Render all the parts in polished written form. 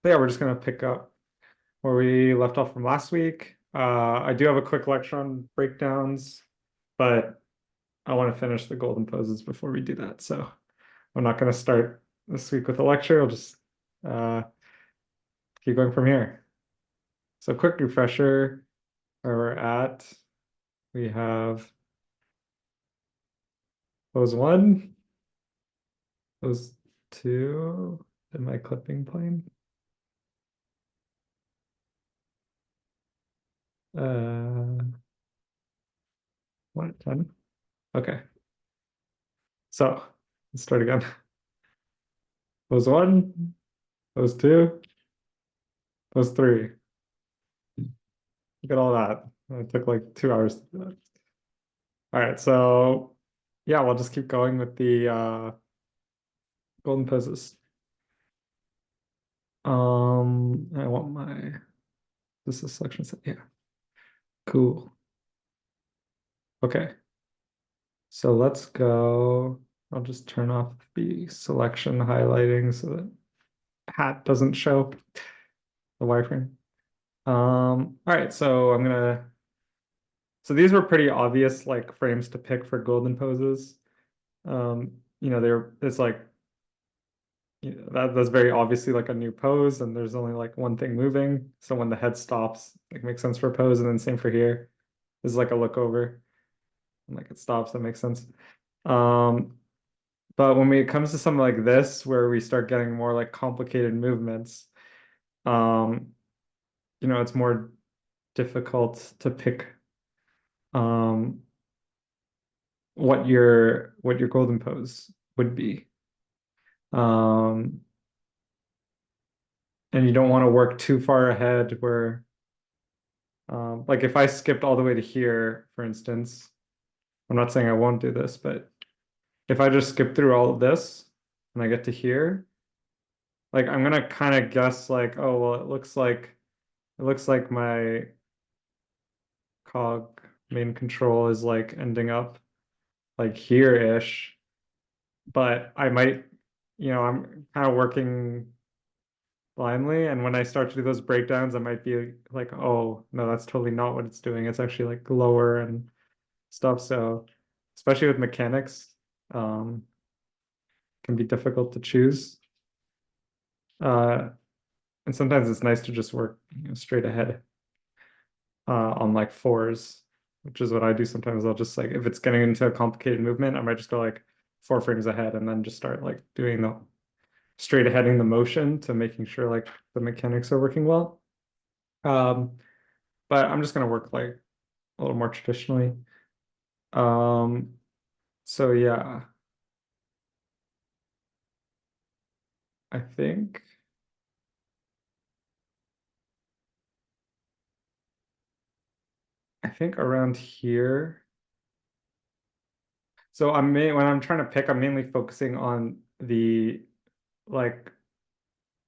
yeah, we're just gonna pick up where we left off from last week. I do have a quick lecture on breakdowns, but I want to finish the golden poses before we do that. So I'm not gonna start this week with a lecture. I'll just uh, keep going from here. So quick refresher where we're at. We have pose one, pose two, in my clipping plane. Uh, what, 10? Okay, so let's start again. Pose one, pose two, pose three. Look at all that. It took like 2 hours to do that. All right, so yeah, we'll just keep going with the golden poses. I want my this is selection set. Yeah, cool. Okay, so let's go. I'll just turn off the selection highlighting so that hat doesn't show the wireframe. All right, so I'm gonna. So these were pretty obvious like frames to pick for golden poses. It's like that's very obviously like a new pose, and there's only like one thing moving. So when the head stops, it makes sense for a pose, and then same for here. This is like a look over, and like it stops, that makes sense. Um, but when it comes to something like this, where we start getting more like complicated movements, um, it's more difficult to pick um what your golden pose would be. Um, and you don't want to work too far ahead where like if I skipped all the way to here, for instance, I'm not saying I won't do this, but if I just skip through all of this and I get to here, like I'm gonna kind of guess like, oh well, it looks like my cog main control is like ending up like here-ish, but I might, I'm kind of working blindly, and when I start to do those breakdowns, I might be like, oh no, that's totally not what it's doing. It's actually like lower and stuff. So especially with mechanics, can be difficult to choose. Uh, and sometimes it's nice to just work, straight ahead on like fours, which is what I do sometimes. I'll just like if it's getting into a complicated movement, I might just go like 4 frames ahead and then just start like doing the straight aheading the motion to making sure like the mechanics are working well. Um, but I'm just gonna work like a little more traditionally. Um, so yeah, I think around here. So when I'm trying to pick, I'm mainly focusing on the like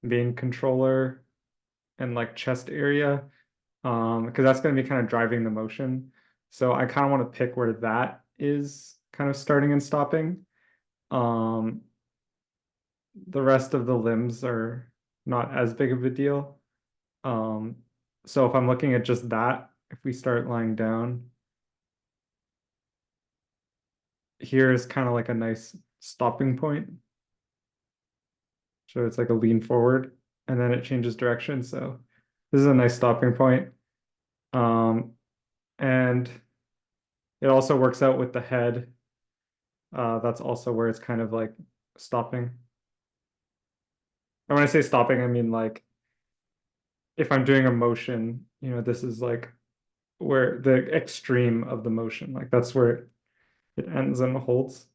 main controller and like chest area, because that's going to be kind of driving the motion. So I kind of want to pick where that is kind of starting and stopping. Um, the rest of the limbs are not as big of a deal. Um, so if I'm looking at just that, if we start lying down, here is kind of like a nice stopping point. So it's like a lean forward and then it changes direction. So this is a nice stopping point. Um, and it also works out with the head. That's also where it's kind of like stopping. And when I say stopping, I mean like if I'm doing a motion, this is like where the extreme of the motion, like that's where it ends and holds.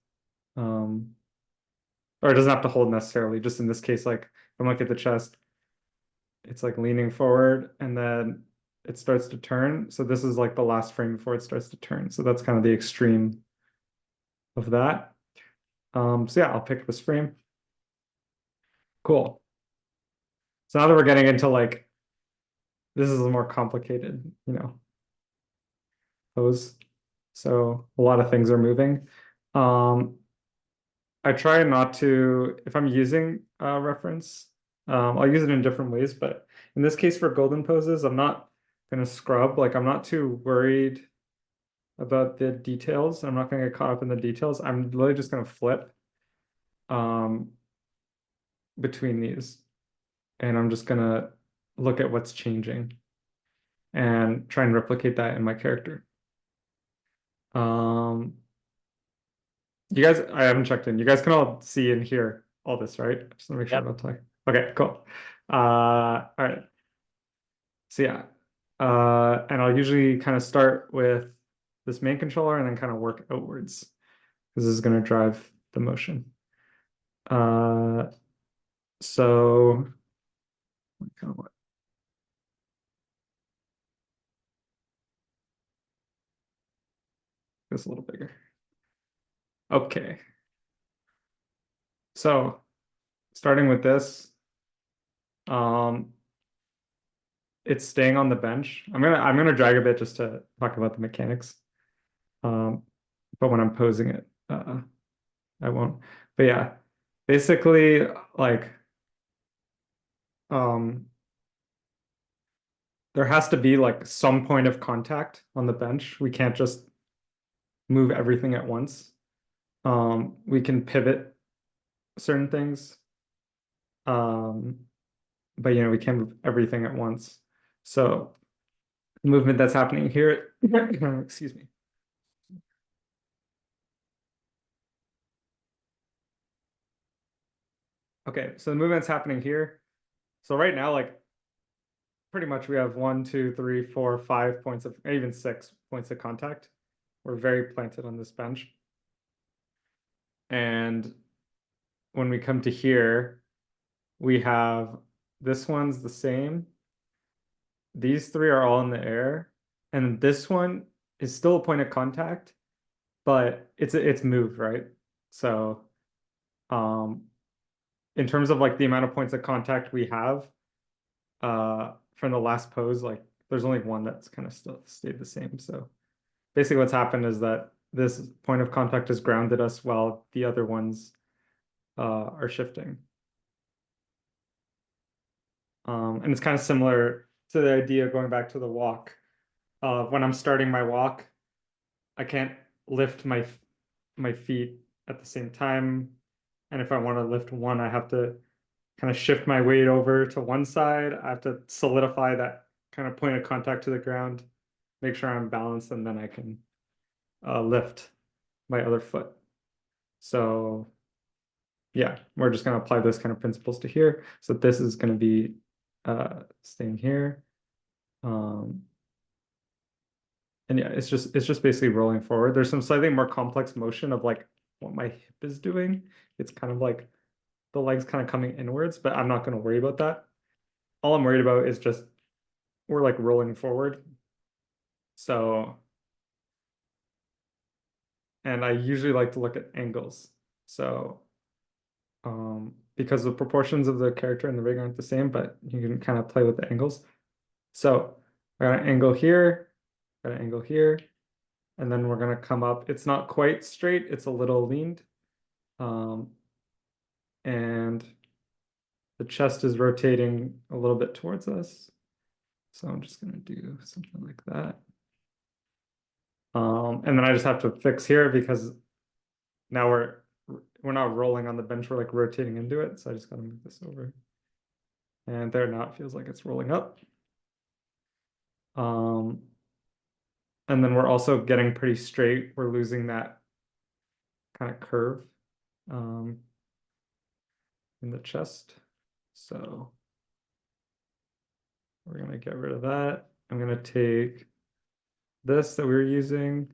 Um, or it doesn't have to hold necessarily, just in this case, like if I'm looking at the chest, it's like leaning forward and then it starts to turn. So this is like the last frame before it starts to turn. So that's kind of the extreme of that. So yeah, I'll pick this frame. Cool. So now that we're getting into like, this is a more complicated, pose. So a lot of things are moving. Um, I try not to, if I'm using a reference, I'll use it in different ways, but in this case for golden poses, I'm not gonna scrub. Like I'm not too worried about the details. I'm not gonna get caught up in the details. I'm literally just gonna flip um, between these, and I'm just gonna look at what's changing and try and replicate that in my character. You guys, I haven't checked in. You guys can all see and hear all this, right? Just want to make sure I'm Yep. not talking. Okay, cool. All right. So yeah, and I'll usually kind of start with this main controller and then kind of work outwards. This is going to drive the motion. So kind of what? This a little bigger. Okay. So starting with this, um, it's staying on the bench. I'm gonna drag a bit just to talk about the mechanics. But when I'm posing it, I won't. But yeah, basically, like, um, there has to be like some point of contact on the bench. We can't just move everything at once. We can pivot certain things. Um, but you know, we can't move everything at once. So movement that's happening here, excuse me. Okay, so the movement's happening here. So right now, like pretty much we have 1, 2, 3, 4, 5 points of, even 6 points of contact. We're very planted on this bench. And when we come to here, we have this one's the same. These three are all in the air. And this one is still a point of contact, but it's moved, right? So in terms of like the amount of points of contact we have from the last pose, like there's only one that's kind of still stayed the same. So basically what's happened is that this point of contact has grounded us while the other ones are shifting. And it's kind of similar to the idea of going back to the walk. When I'm starting my walk, I can't lift my feet at the same time. And if I want to lift one, I have to kind of shift my weight over to one side. I have to solidify that kind of point of contact to the ground, make sure I'm balanced, and then I can lift my other foot. So yeah, we're just going to apply those kind of principles to here. So this is going to be staying here. And yeah, it's just basically rolling forward. There's some slightly more complex motion of like what my hip is doing. It's kind of like the legs kind of coming inwards, but I'm not going to worry about that. All I'm worried about is just we're like rolling forward. So, and I usually like to look at angles. So, because the proportions of the character and the rig aren't the same, but you can kind of play with the angles. So I got an angle here, got an angle here, and then we're gonna come up. It's not quite straight, it's a little leaned. And the chest is rotating a little bit towards us. So I'm just gonna do something like that. And then I just have to fix here because now we're not rolling on the bench, we're like rotating into it. So I just gotta move this over. And there now it feels like it's rolling up. And then we're also getting pretty straight. We're losing that kind of curve in the chest. So we're gonna get rid of that. I'm gonna take this that we were using.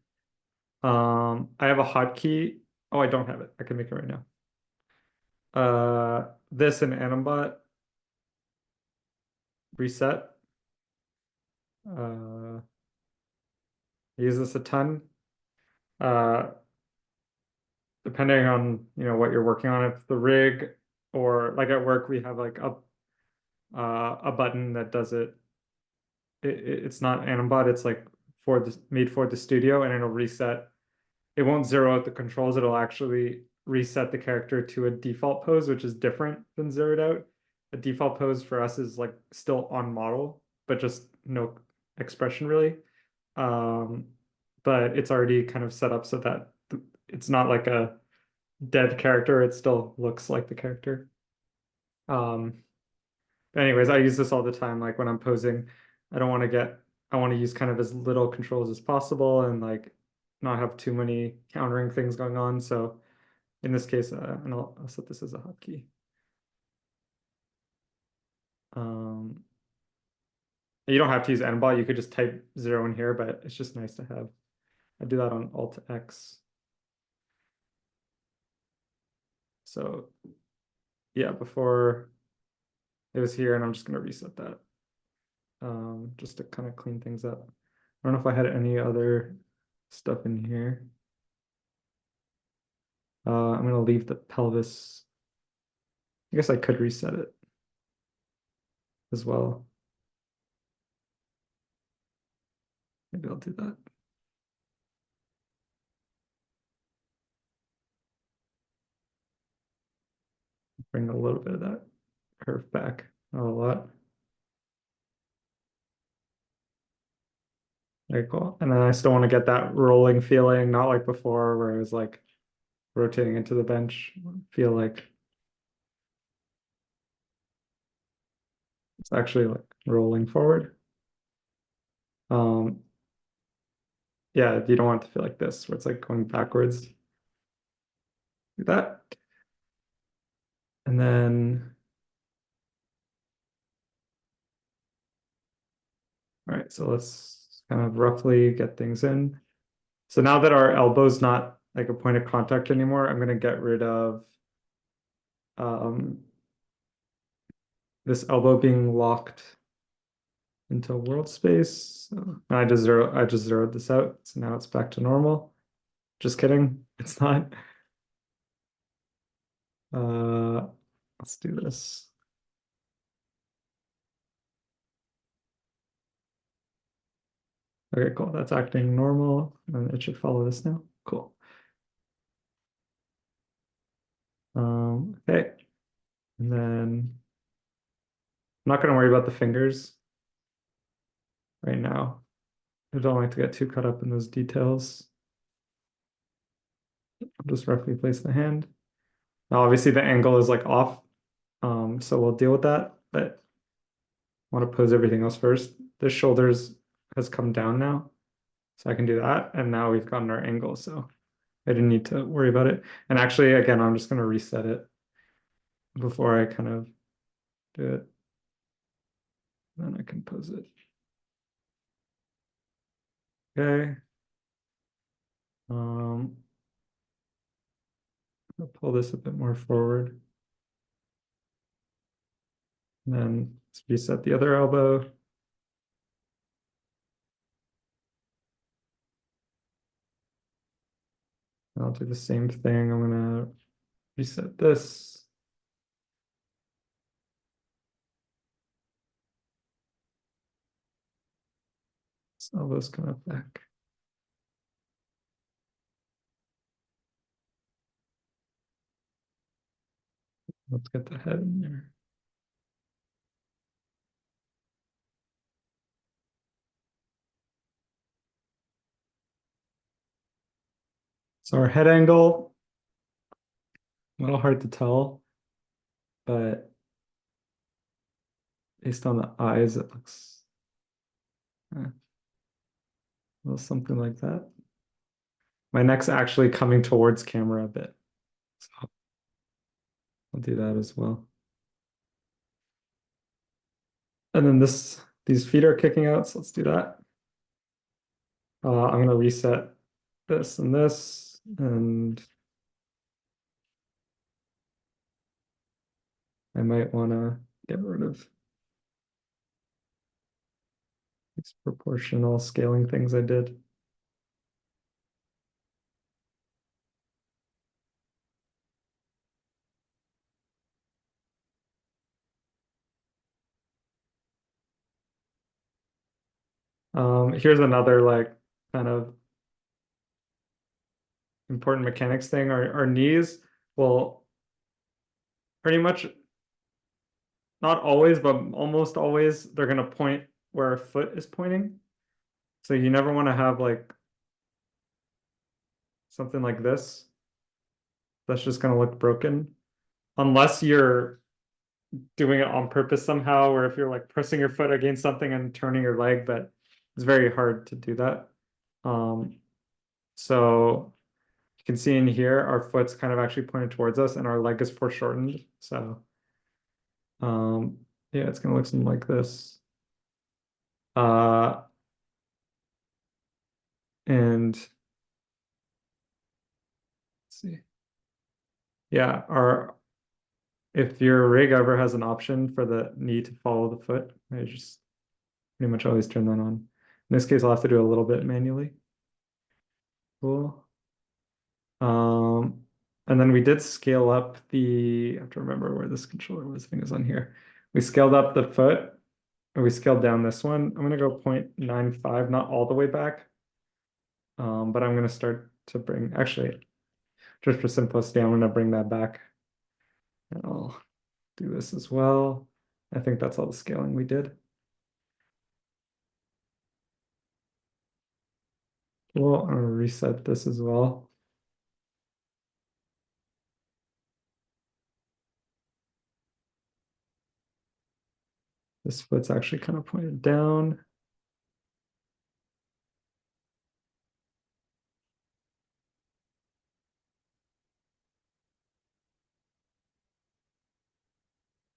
I have a hotkey. Oh, I don't have it. I can make it right now. This and Animbot reset. I use this a ton. Depending on what you're working on, if the rig or like at work we have like a button that does it. It's not Animbot. It's like made for the studio, and it'll reset. It won't zero out the controls. It'll actually reset the character to a default pose, which is different than zeroed out. a default pose for us is like still on model, but just no expression really. Um, but it's already kind of set up so that it's not like a dead character, it still looks like the character. Um, but anyways, I use this all the time, like when I'm posing, I don't want to get, I want to use kind of as little controls as possible and like not have too many countering things going on. So in this case, and I'll set this as a hotkey. Um, you don't have to use nbot, you could just type 0 in here, but it's just nice to have. I do that on Alt X. So yeah, before it was here, and I'm just gonna reset that. Just to kind of clean things up. I don't know if I had any other stuff in here. I'm gonna leave the pelvis. I guess I could reset it as well. Maybe I'll do that. Bring a little bit of that curve back, not a lot. Very cool. And then I still want to get that rolling feeling, not like before where it was like rotating into the bench. Feel like it's actually like rolling forward. Um, yeah, you don't want it to feel like this, where it's like going backwards. Do that. And then, all right, so let's kind of roughly get things in. So now that our elbow's not like a point of contact anymore, I'm gonna get rid of um, this elbow being locked into world space. So I just zeroed this out. So now it's back to normal. Just kidding. It's not. Uh, let's do this. Okay, cool. That's acting normal. And it should follow this now. Cool. Okay. And then I'm not going to worry about the fingers right now. I don't like to get too caught up in those details. I'll just roughly place the hand. Now, obviously the angle is like off. So we'll deal with that, but I want to pose everything else first. The shoulders has come down now. So I can do that. And now we've gotten our angle. So I didn't need to worry about it. And actually, again, I'm just going to reset it before I kind of do it. Then I can pose it. Okay. I'll pull this a bit more forward. And then let's reset the other elbow. I'll do the same thing. I'm gonna reset this. So elbow's kind of back. Let's get the head in there. So our head angle, a little hard to tell, but based on the eyes, it looks a little something like that. My neck's actually coming towards camera a bit. So I'll do that as well. And then these feet are kicking out, so let's do that. I'm gonna reset this and this, and I might wanna get rid of these proportional scaling things I did. Here's another like kind of important mechanics thing. Our knees will pretty much not always, but almost always, they're gonna point where our foot is pointing. So you never want to have like something like this. That's just gonna look broken. Unless you're doing it on purpose somehow, or if you're like pressing your foot against something and turning your leg, but it's very hard to do that. So you can see in here, our foot's kind of actually pointed towards us and our leg is foreshortened. So yeah, it's gonna look something like this. And let's see. Yeah, our if your rig ever has an option for the knee to follow the foot, I just pretty much always turn that on. In this case, I'll have to do a little bit manually. Cool. And then we did scale up I have to remember where this controller was. I think it was on here. We scaled up the foot and we scaled down this one. I'm gonna go 0.95, not all the way back. But I'm gonna start to bring, actually, just for simplicity, I'm gonna bring that back. And I'll do this as well. I think that's all the scaling we did. Cool, I'm gonna reset this as well. This foot's actually kind of pointed down.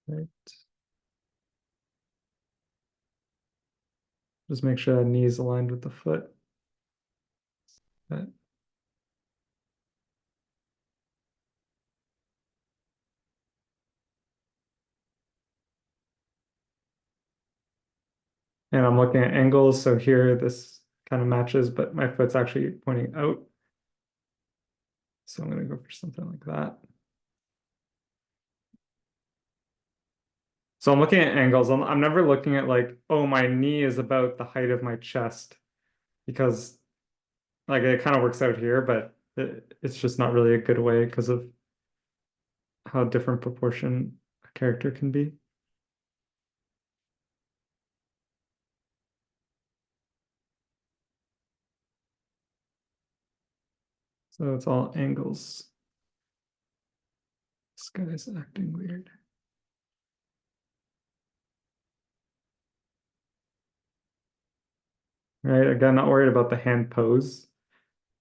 Right. Just make sure that knee is aligned with the foot. Right. And I'm looking at angles, so here this kind of matches, but my foot's actually pointing out. So I'm gonna go for something like that. So I'm looking at angles. I'm never looking at like, oh, my knee is about the height of my chest, because like it kind of works out here, but it's just not really a good way because of how different proportion a character can be. So it's all angles. This guy's acting weird. Right, again, not worried about the hand pose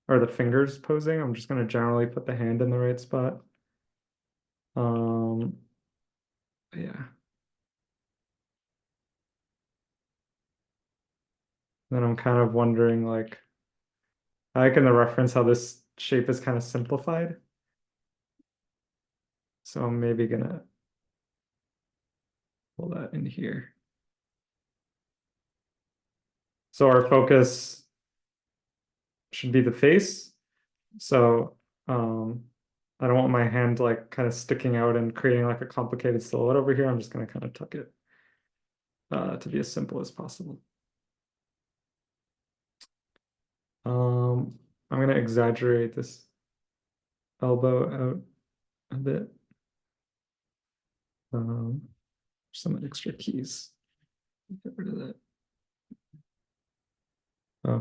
or the fingers posing. I'm just going to generally put the hand in the right spot. Yeah. Then I'm kind of wondering, like, I like in the reference how this shape is kind of simplified. So I'm maybe gonna pull that in here. So our focus should be the face. So I don't want my hand like kind of sticking out and creating like a complicated silhouette over here. I'm just gonna kind of tuck it to be as simple as possible. I'm gonna exaggerate this elbow out a bit. Some extra keys. Get rid of that. Oh, I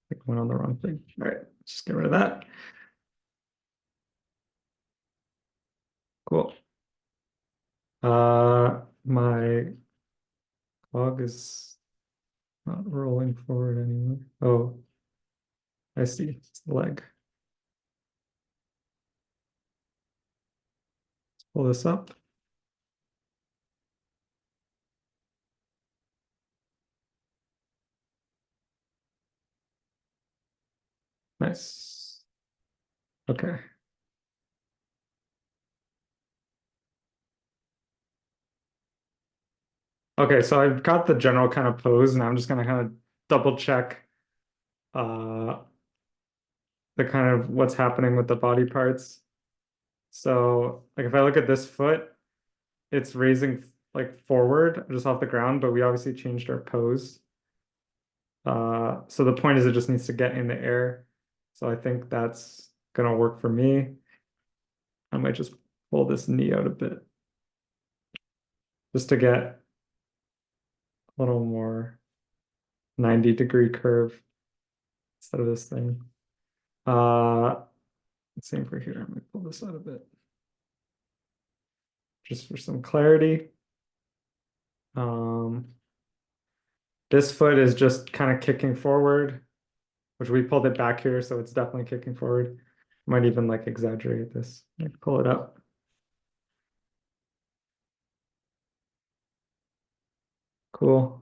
think I went on the wrong thing. All right, just get rid of that. Cool. My cog is not rolling forward anymore. Oh, I see. It's the leg. Let's pull this up. Nice. Okay. Okay, so I've got the general kind of pose, and I'm just gonna kind of double check uh the kind of what's happening with the body parts. So like if I look at this foot, it's raising like forward just off the ground, but we obviously changed our pose. So the point is it just needs to get in the air. So I think that's gonna work for me. I might just pull this knee out a bit. just to get a little more 90-degree curve instead of this thing. Uh, same for here. I'm gonna pull this out a bit just for some clarity. This foot is just kind of kicking forward, which we pulled it back here, so it's definitely kicking forward. Might even like exaggerate this, like pull it up. Cool.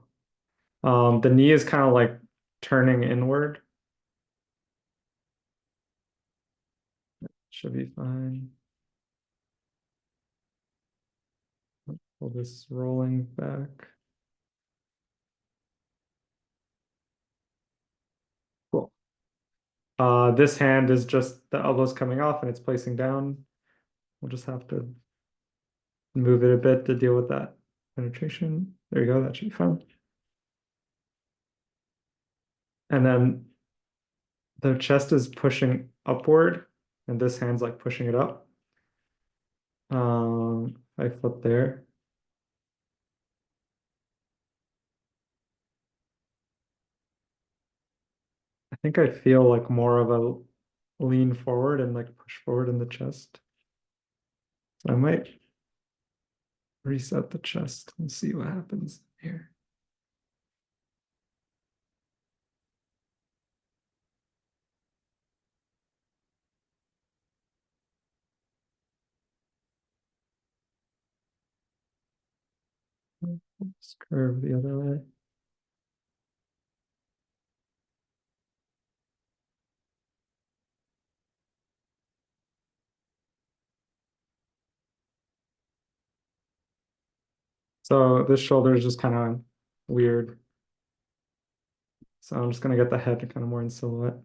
The knee is kind of like turning inward. Should be fine. Pull this rolling back. Cool. This hand is just the elbow's coming off and it's placing down. We'll just have to move it a bit to deal with that penetration. There you go, that should be fine. And then the chest is pushing upward and this hand's like pushing it up. I flip there. I think I feel like more of a lean forward and like push forward in the chest. So I might reset the chest and see what happens here. Let's curve the other way. So this shoulder is just kind of weird. So I'm just gonna get the head kind of more in silhouette.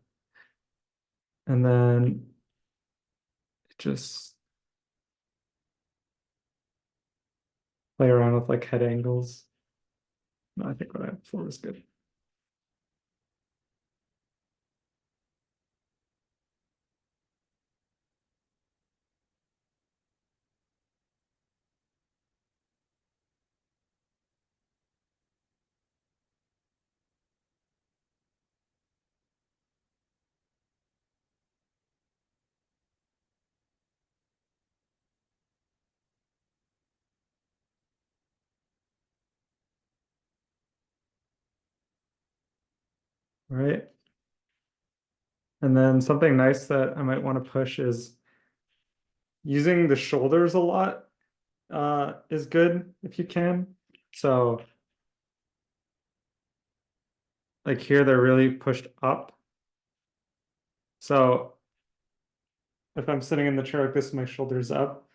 And then just play around with like head angles. No, I think what I had before was good. All right. And then something nice that I might want to push is using the shoulders a lot is good if you can. So like here, they're really pushed up. So if I'm sitting in the chair like this, my shoulders up,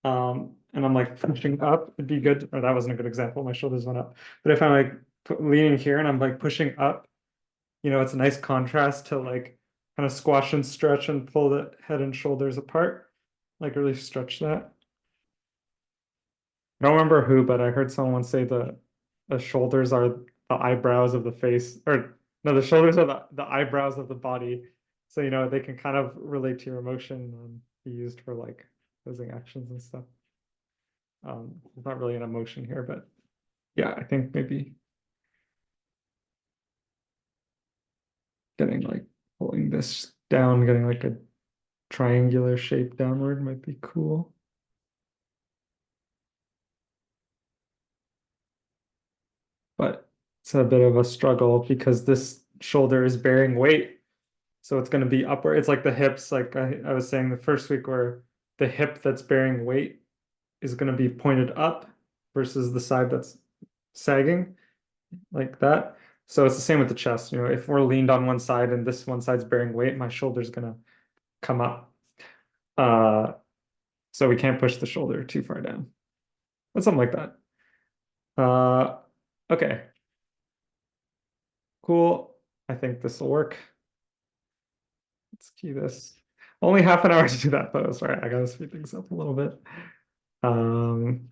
and I'm like pushing up, it'd be good. Or that wasn't a good example. My shoulders went up. But if I'm like leaning here and I'm like pushing up, it's a nice contrast to like kind of squash and stretch and pull the head and shoulders apart, like really stretch that. I don't remember who, but I heard someone say the shoulders are the eyebrows of the face, or no, the shoulders are the eyebrows of the body. So, they can kind of relate to your emotion and be used for like posing actions and stuff. It's not really an emotion here, but yeah, I think maybe getting like pulling this down, getting like a triangular shape downward might be cool. But it's a bit of a struggle because this shoulder is bearing weight. So it's going to be upward. It's like the hips, like I was saying the first week, where the hip that's bearing weight is going to be pointed up versus the side that's sagging like that. So it's the same with the chest. If we're leaned on one side and this one side's bearing weight, my shoulder's going to come up. Uh, so we can't push the shoulder too far down. But something like that. Okay, cool. I think this will work. Let's key this. Only half an hour to do that though. Sorry, I gotta speed things up a little bit. Um,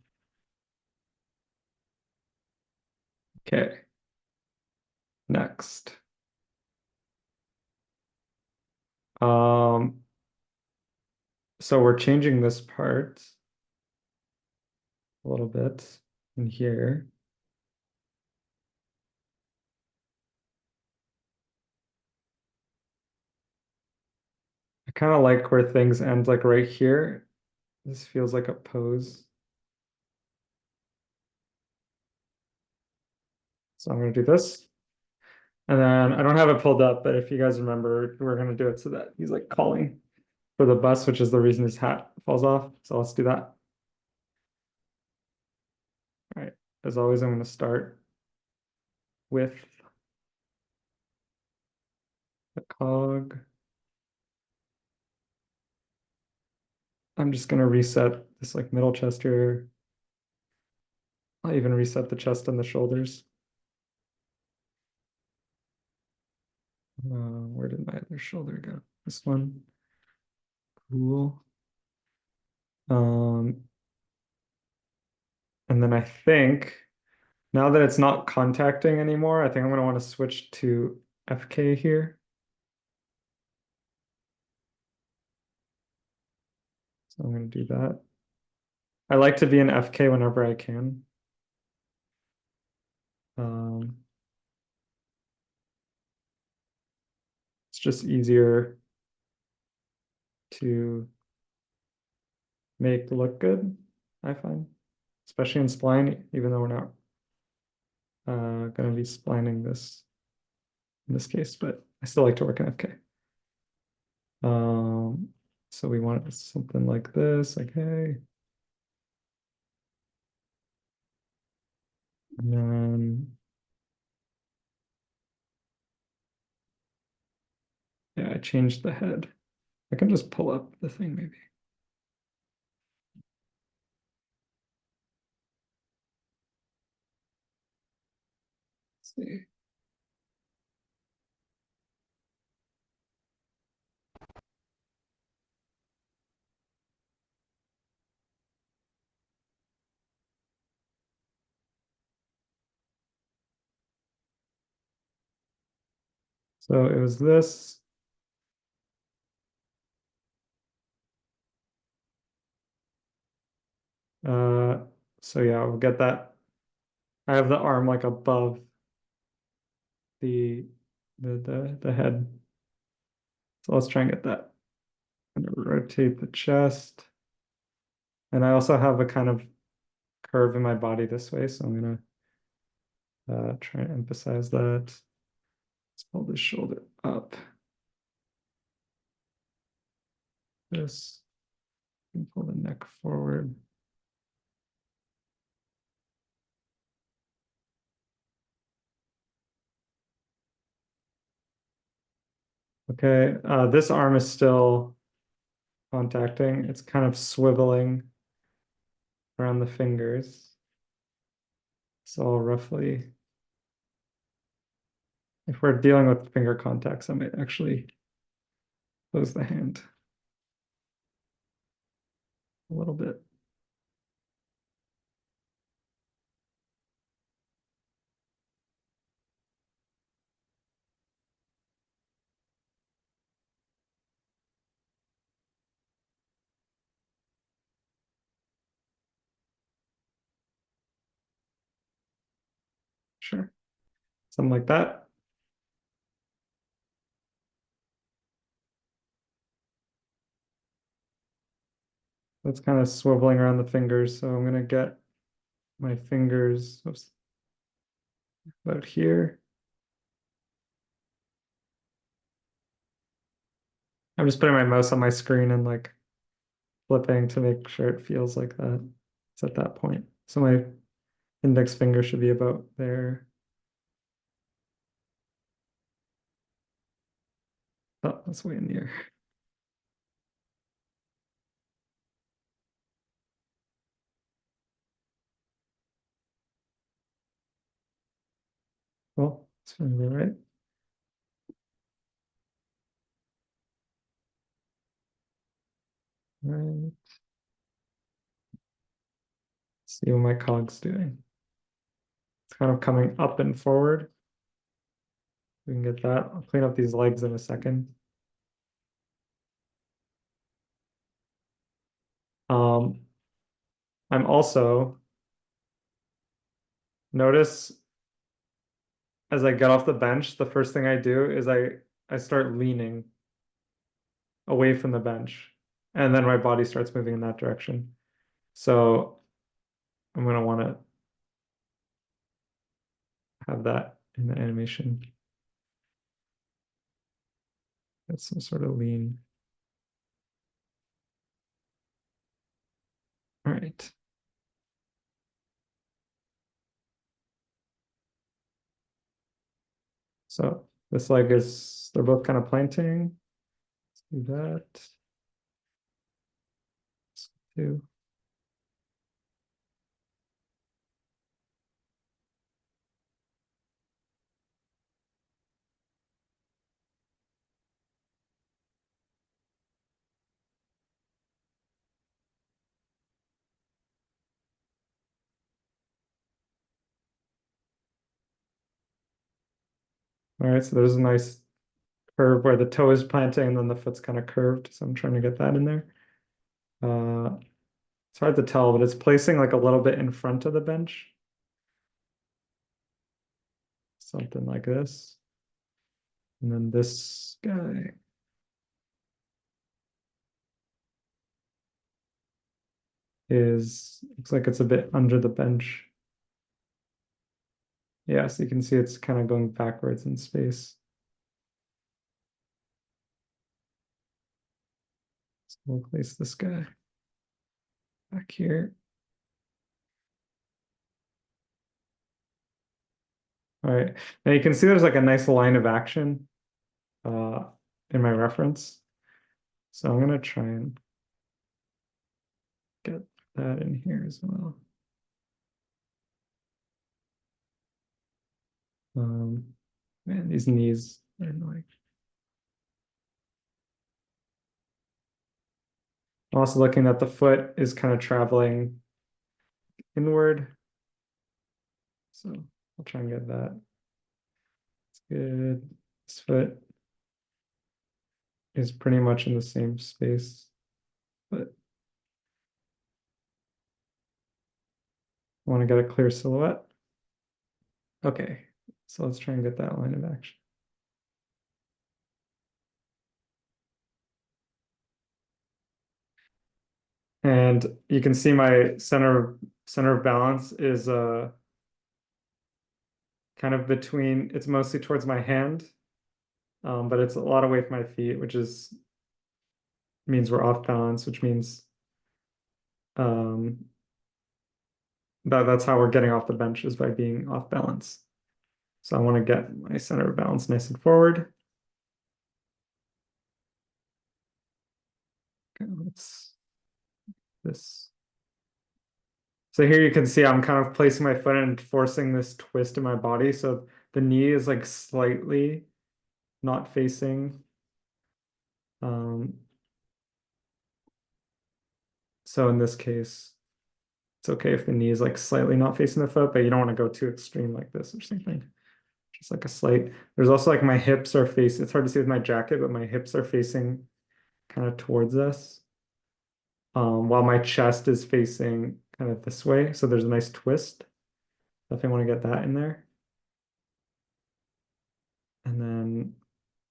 okay, next. Um, so we're changing this part a little bit. in here. I kind of like where things end like right here. This feels like a pose. So I'm gonna do this. And then I don't have it pulled up, but if you guys remember, we're gonna do it so that he's like calling for the bus, which is the reason his hat falls off. So let's do that. All right. As always, I'm gonna start with the cog. I'm just gonna reset this like middle chest here. I'll even reset the chest and the shoulders. Where did my other shoulder go? This one. Cool. Um, and then I think now that it's not contacting anymore, I think I'm gonna want to switch to FK here. So I'm gonna do that. I like to be in FK whenever I can. Um, it's just easier to make look good, I find, especially in spline, even though we're not going to be splining this in this case, but I still like to work in FK. So we want something like this, okay. And then, yeah, I changed the head. I can just pull up the thing maybe. Let's see. So it was this. Uh, so yeah, we'll get that. I have the arm like above the the head. So let's try and get that. I'm gonna rotate the chest. And I also have a kind of curve in my body this way, so I'm gonna try and emphasize that. Let's pull the shoulder up. This, and pull the neck forward. Okay, this arm is still contacting. It's kind of swiveling around the fingers. So I'll roughly, if we're dealing with finger contacts, I might actually close the hand a little bit. Sure, something like that. That's kind of swiveling around the fingers, so I'm gonna get my fingers, oops, about here. I'm just putting my mouse on my screen and like flipping to make sure it feels like that. It's at that point. So my index finger should be about there. Oh, that's way in the air. Well, it's feeling good, right? Right. See what my cog's doing. It's kind of coming up and forward. We can get that. I'll clean up these legs in a second. Um, I'm also notice as I get off the bench, the first thing I do is I start leaning away from the bench, and then my body starts moving in that direction. So I'm gonna want to have that in the animation. That's some sort of lean. All right. So this leg is, they're both kind of planting. Let's do that. Let's do. All right, so there's a nice curve where the toe is planting and then the foot's kind of curved. So I'm trying to get that in there. It's hard to tell, but it's placing like a little bit in front of the bench. Something like this. And then this guy looks like it's a bit under the bench. Yeah, so you can see it's kind of going backwards in space. So we'll place this guy back here. All right, now you can see there's like a nice line of action uh, in my reference. So I'm gonna try and get that in here as well. Man, these knees are annoying. I'm also looking that the foot is kind of traveling inward. So I'll try and get that. It's good. This foot is pretty much in the same space, but I want to get a clear silhouette. Okay, so let's try and get that line of action. And you can see my center of balance is kind of between, it's mostly towards my hand, but it's a lot away from my feet, which is means we're off balance, which means um, that's how we're getting off the bench is by being off balance. So I want to get my center of balance nice and forward. Okay, let's this. So here you can see I'm kind of placing my foot and forcing this twist in my body. So the knee is like slightly not facing. Um, so in this case, it's okay if the knee is like slightly not facing the foot, but you don't want to go too extreme like this or something. Just like a slight, there's also like my hips are facing, it's hard to see with my jacket, but my hips are facing kind of towards us. While my chest is facing kind of this way. So there's a nice twist. Definitely want to get that in there. And then,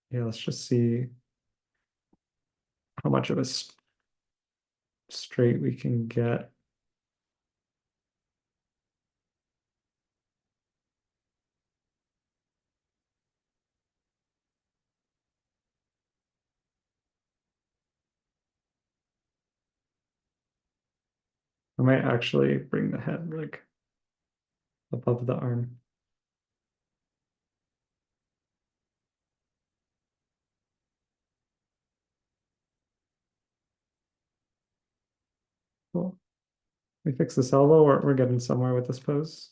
yeah, let's just see how much of a straight we can get. I might actually bring the head like above the arm. Cool. We fix this elbow, we're getting somewhere with this pose.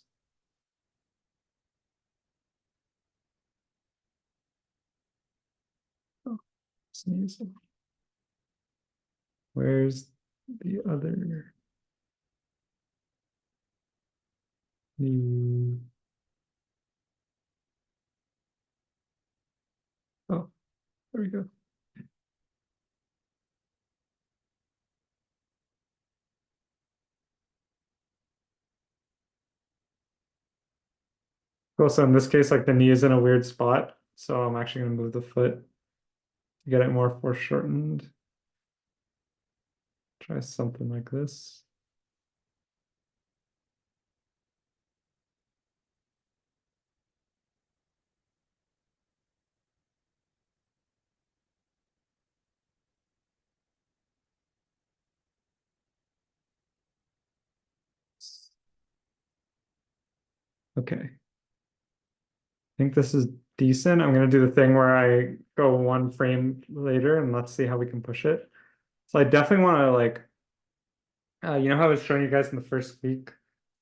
Oh, sneeze. Where's the other knee? Oh, there we go. Also, in this case, like the knee is in a weird spot, so I'm actually gonna move the foot to get it more foreshortened. Try something like this. Okay. I think this is decent. I'm gonna do the thing where I go one frame later and let's see how we can push it. So I definitely want to like, you know how I was showing you guys in the first week,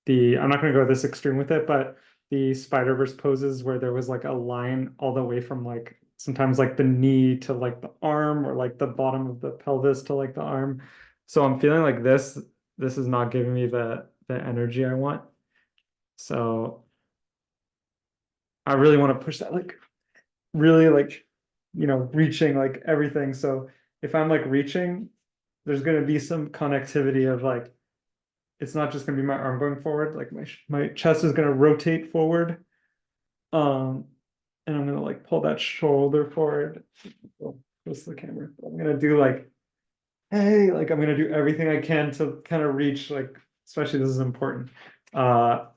I'm not gonna go this extreme with it, but the Spider-Verse poses where there was like a line all the way from like sometimes like the knee to like the arm or like the bottom of the pelvis to like the arm. So I'm feeling like this is not giving me the energy I want. So I really want to push that like really like reaching like everything. So if I'm like reaching, there's gonna be some connectivity of like it's not just gonna be my arm going forward, like my chest is gonna rotate forward. Um, and I'm gonna like pull that shoulder forward. Oh, close to the camera. I'm gonna do like, hey, like I'm gonna do everything I can to kind of reach, like, especially this is important. Uh,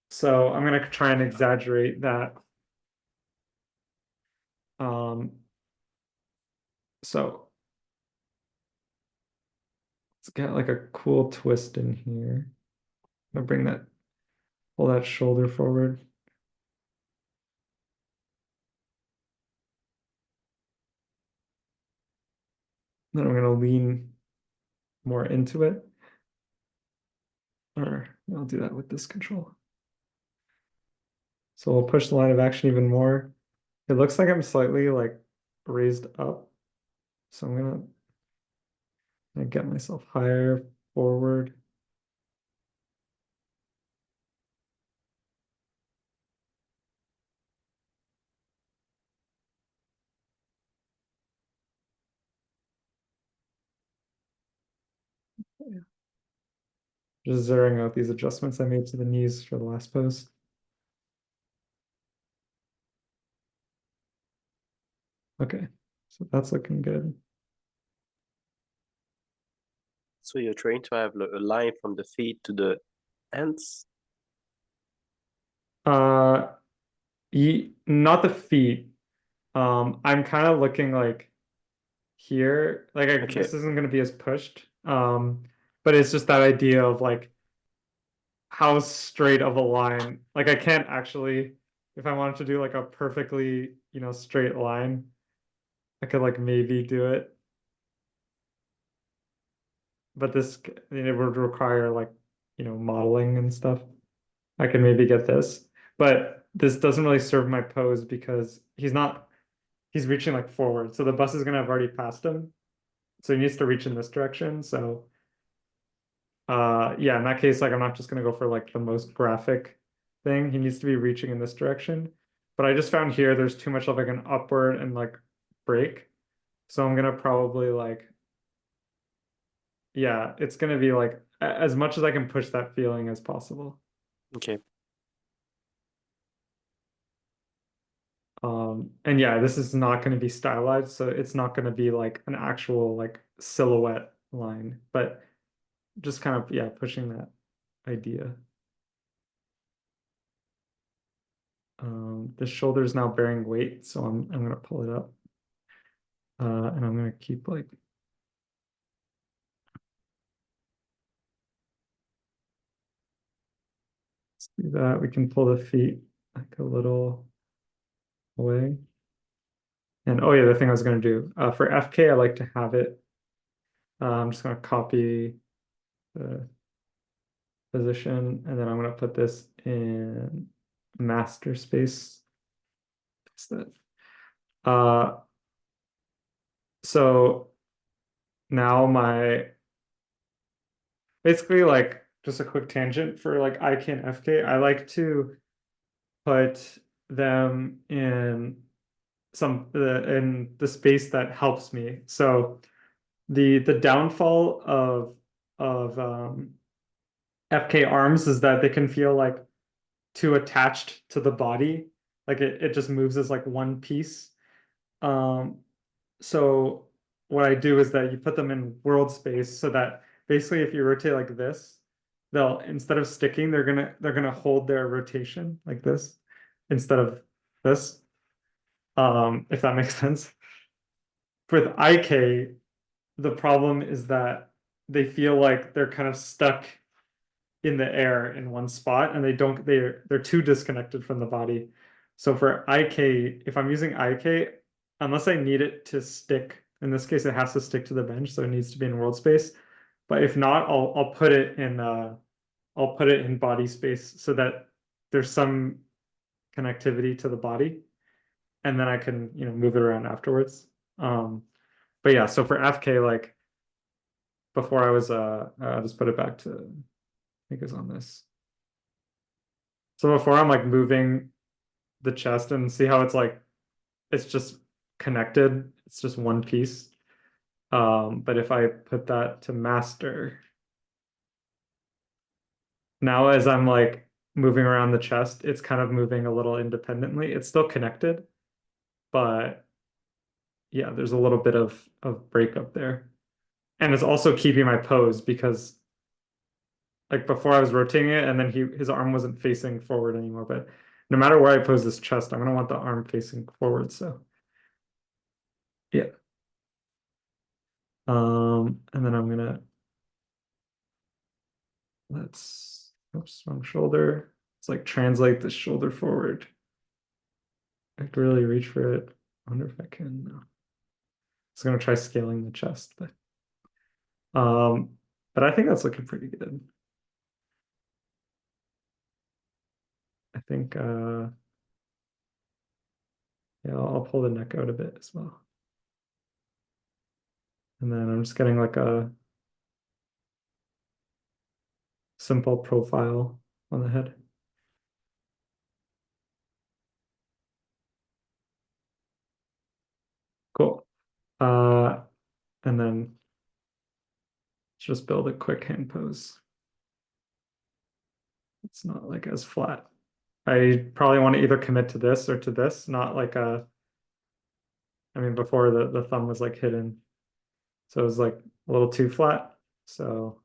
so I'm gonna try and exaggerate that. Um, so let's get like a cool twist in here. I'm gonna bring that, pull that shoulder forward. Then I'm gonna lean more into it. Or I'll do that with this control. So we'll push the line of action even more. It looks like I'm slightly like raised up. So gonna get myself higher forward. Just zeroing out these adjustments I made to the knees for the last pose. Okay, so that's looking good. So you're trying to have a line from the feet to the hands? Uh, not the feet. I'm kind of looking like here, like Okay. this isn't going to be as pushed. But it's just that idea of like how straight of a line. Like I can't actually, if I wanted to do like a perfectly, straight line, I could like maybe do it. But this, it would require like, modeling and stuff. I can maybe get this, but this doesn't really serve my pose because he's reaching like forward. So the bus is gonna have already passed him. So he needs to reach in this direction. So yeah, in that case, like I'm not just gonna go for like the most graphic thing. He needs to be reaching in this direction. But I just found here there's too much of like an upward and like break. So I'm gonna probably like, yeah, it's gonna be like as much as I can push that feeling as possible. Okay. And yeah, this is not going to be stylized, so it's not going to be like an actual like silhouette line, but just kind of, yeah, pushing that idea. The shoulder is now bearing weight, so I'm gonna pull it up. And I'm gonna keep like, let's do that. We can pull the feet like a little away. And oh yeah, the thing I was gonna do, for FK, I like to have it. I'm just gonna copy the position, and then I'm gonna put this in master space. What's that? Uh, so now basically like just a quick tangent for like IK and FK, I like to put them in in the space that helps me. So the downfall of FK arms is that they can feel like too attached to the body. Like it just moves as like one piece. Um, so what I do is that you put them in world space so that basically if you rotate like this, they'll instead of sticking, they're gonna hold their rotation like this instead of this. If that makes sense. With IK, the problem is that they feel like they're kind of stuck in the air in one spot and they're too disconnected from the body. So for IK, if I'm using IK, unless I need it to stick, in this case it has to stick to the bench, so it needs to be in world space. But if not, I'll put it in body space so that there's some connectivity to the body, and then I can, move it around afterwards. But yeah, so for FK, like before I'll just put it back to, I think it's on this. So before I'm like moving the chest and see how it's like, it's just connected. It's just one piece. But if I put that to master, now as I'm like moving around the chest, it's kind of moving a little independently. It's still connected, but yeah, there's a little bit of breakup there. And it's also keeping my pose because like before I was rotating it and then his arm wasn't facing forward anymore. But no matter where I pose this chest, I'm gonna want the arm facing forward. So yeah. And then I'm gonna oops, wrong shoulder. It's like translate the shoulder forward. I have to really reach for it. I wonder if I can. No. I was gonna try scaling the chest, um, but I think that's looking pretty good. I think yeah, I'll pull the neck out a bit as well. And then I'm just getting like a simple profile on the head. Cool. Uh, and then just build a quick hand pose. It's not like as flat. I probably want to either commit to this or to this, not like I mean, before the thumb was like hidden. So it was like a little too flat. So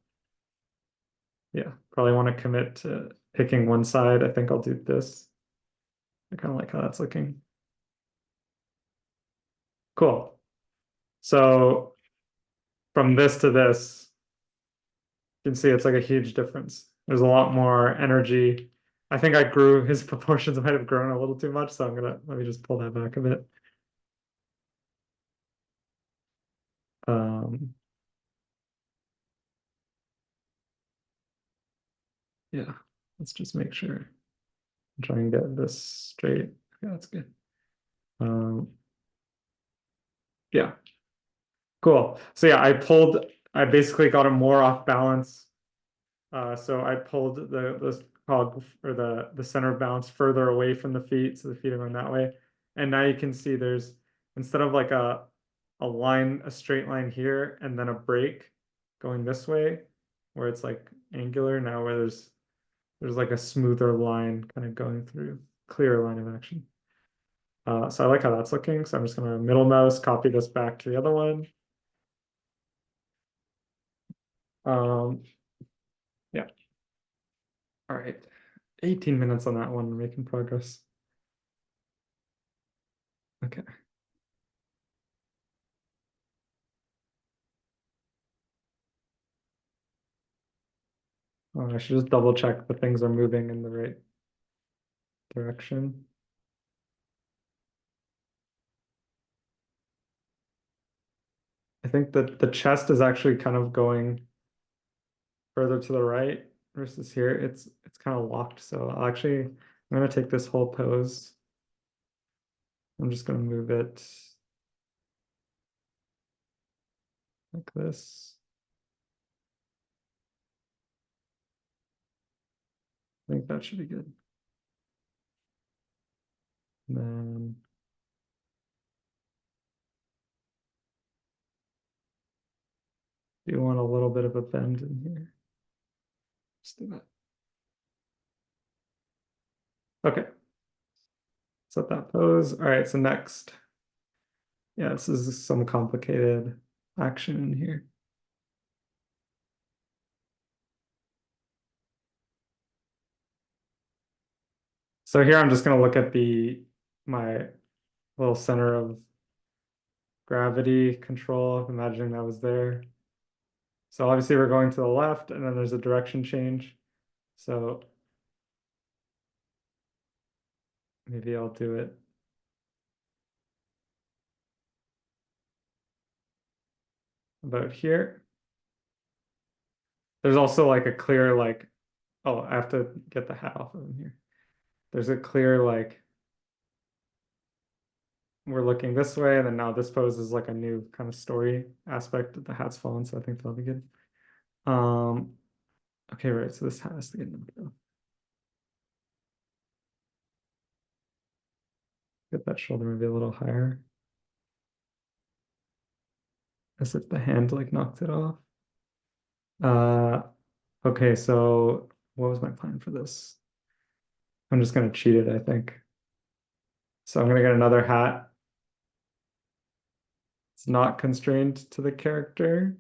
yeah, probably want to commit to picking one side. I think I'll do this. I kind of like how that's looking. Cool. So from this to this, you can see it's like a huge difference. There's a lot more energy. I think I grew, his proportions might have grown a little too much, so let me just pull that back a bit. Um, yeah, let's just make sure. Try and get this straight. Yeah, that's good. Um, yeah, cool. So yeah, I basically got him more off balance. So I pulled the cog or the center of balance further away from the feet, so the feet are going that way. And now you can see there's instead of like a straight line here and then a break going this way, where it's like angular, now where there's like a smoother line kind of going through, clearer line of action. So I like how that's looking. So I'm just gonna middle mouse, copy this back to the other one. Um, yeah. All right. 18 minutes on that one, making progress. Okay. I should just double check the things are moving in the right direction. I think that the chest is actually kind of going further to the right versus here. It's kind of locked. So I'm gonna take this whole pose. I'm just gonna move it like this. I think that should be good. And then do you want a little bit of a bend in here? Let's do that. Okay, set that pose. All right, so next. Yeah, this is some complicated action in here. So here I'm just gonna look at my little center of gravity control, imagining that was there. So obviously we're going to the left and then there's a direction change. So maybe I'll do it about here. There's also like a clear like, oh, I have to get the hat off of him here. There's a clear like, we're looking this way and then now this pose is like a new kind of story aspect that the hat's fallen, so I think that'll be good. Okay, right, so this hat has to get knocked off. Get that shoulder maybe a little higher. As if the hand like knocked it off. Uh, okay, so what was my plan for this? I'm just gonna cheat it, I think. So I'm gonna get another hat. It's not constrained to the character.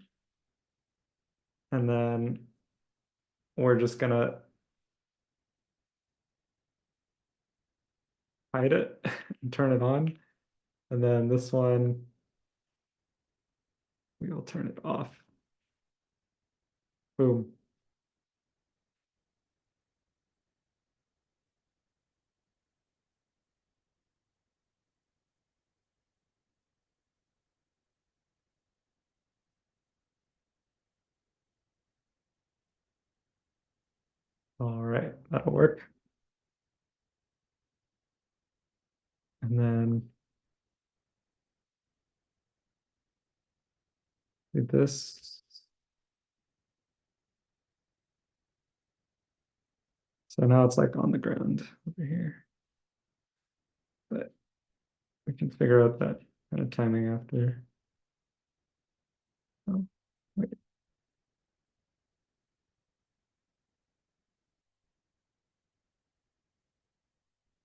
And then we're just gonna hide it and turn it on. And then this one, we will turn it off. Boom. All right, that'll work. And then do this. So now it's like on the ground over here. But we can figure out that kind of timing after. Oh, wait.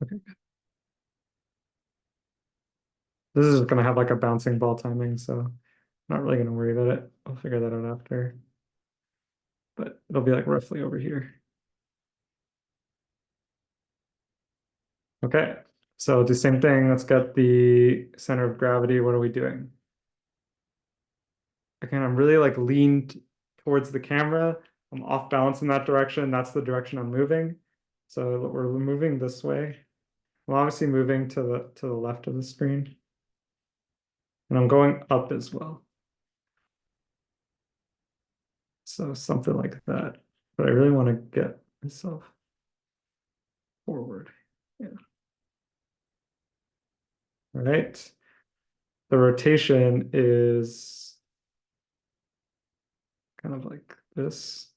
Okay. This is gonna have like a bouncing ball timing, so I'm not really gonna worry about it. I'll figure that out after. But it'll be like roughly over here. Okay, so the same thing. Let's get the center of gravity. What are we doing? Again, I'm really like leaned towards the camera. I'm off balance in that direction. That's the direction I'm moving. So we're moving this way. I'm obviously moving to the left of the screen. And I'm going up as well. So something like that. But I really want to get myself forward. Yeah. All right. The rotation is kind of like this.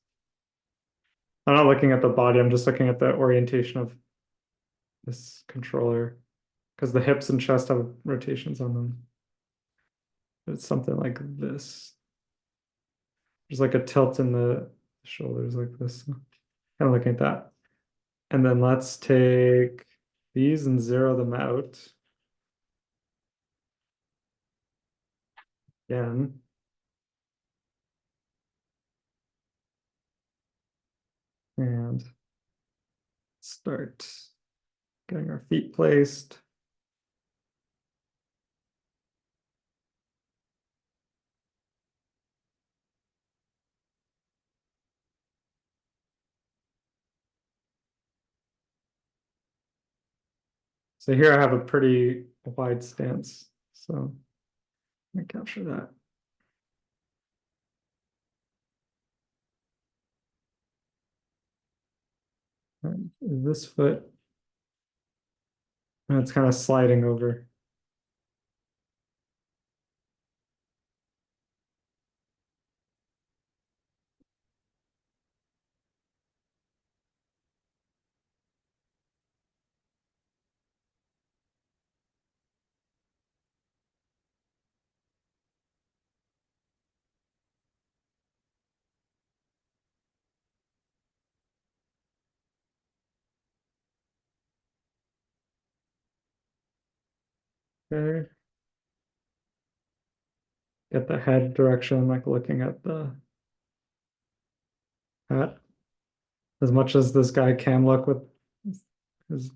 I'm not looking at the body, I'm just looking at the orientation of this controller because the hips and chest have rotations on them. It's something like this. There's like a tilt in the shoulders like this. So kind of looking at that. And then let's take these and zero them out. Again. And start getting our feet placed. So here I have a pretty wide stance. So let me capture that. And this foot, and it's kind of sliding over. Okay. Get the head direction, like looking at the hat. As much as this guy can look with his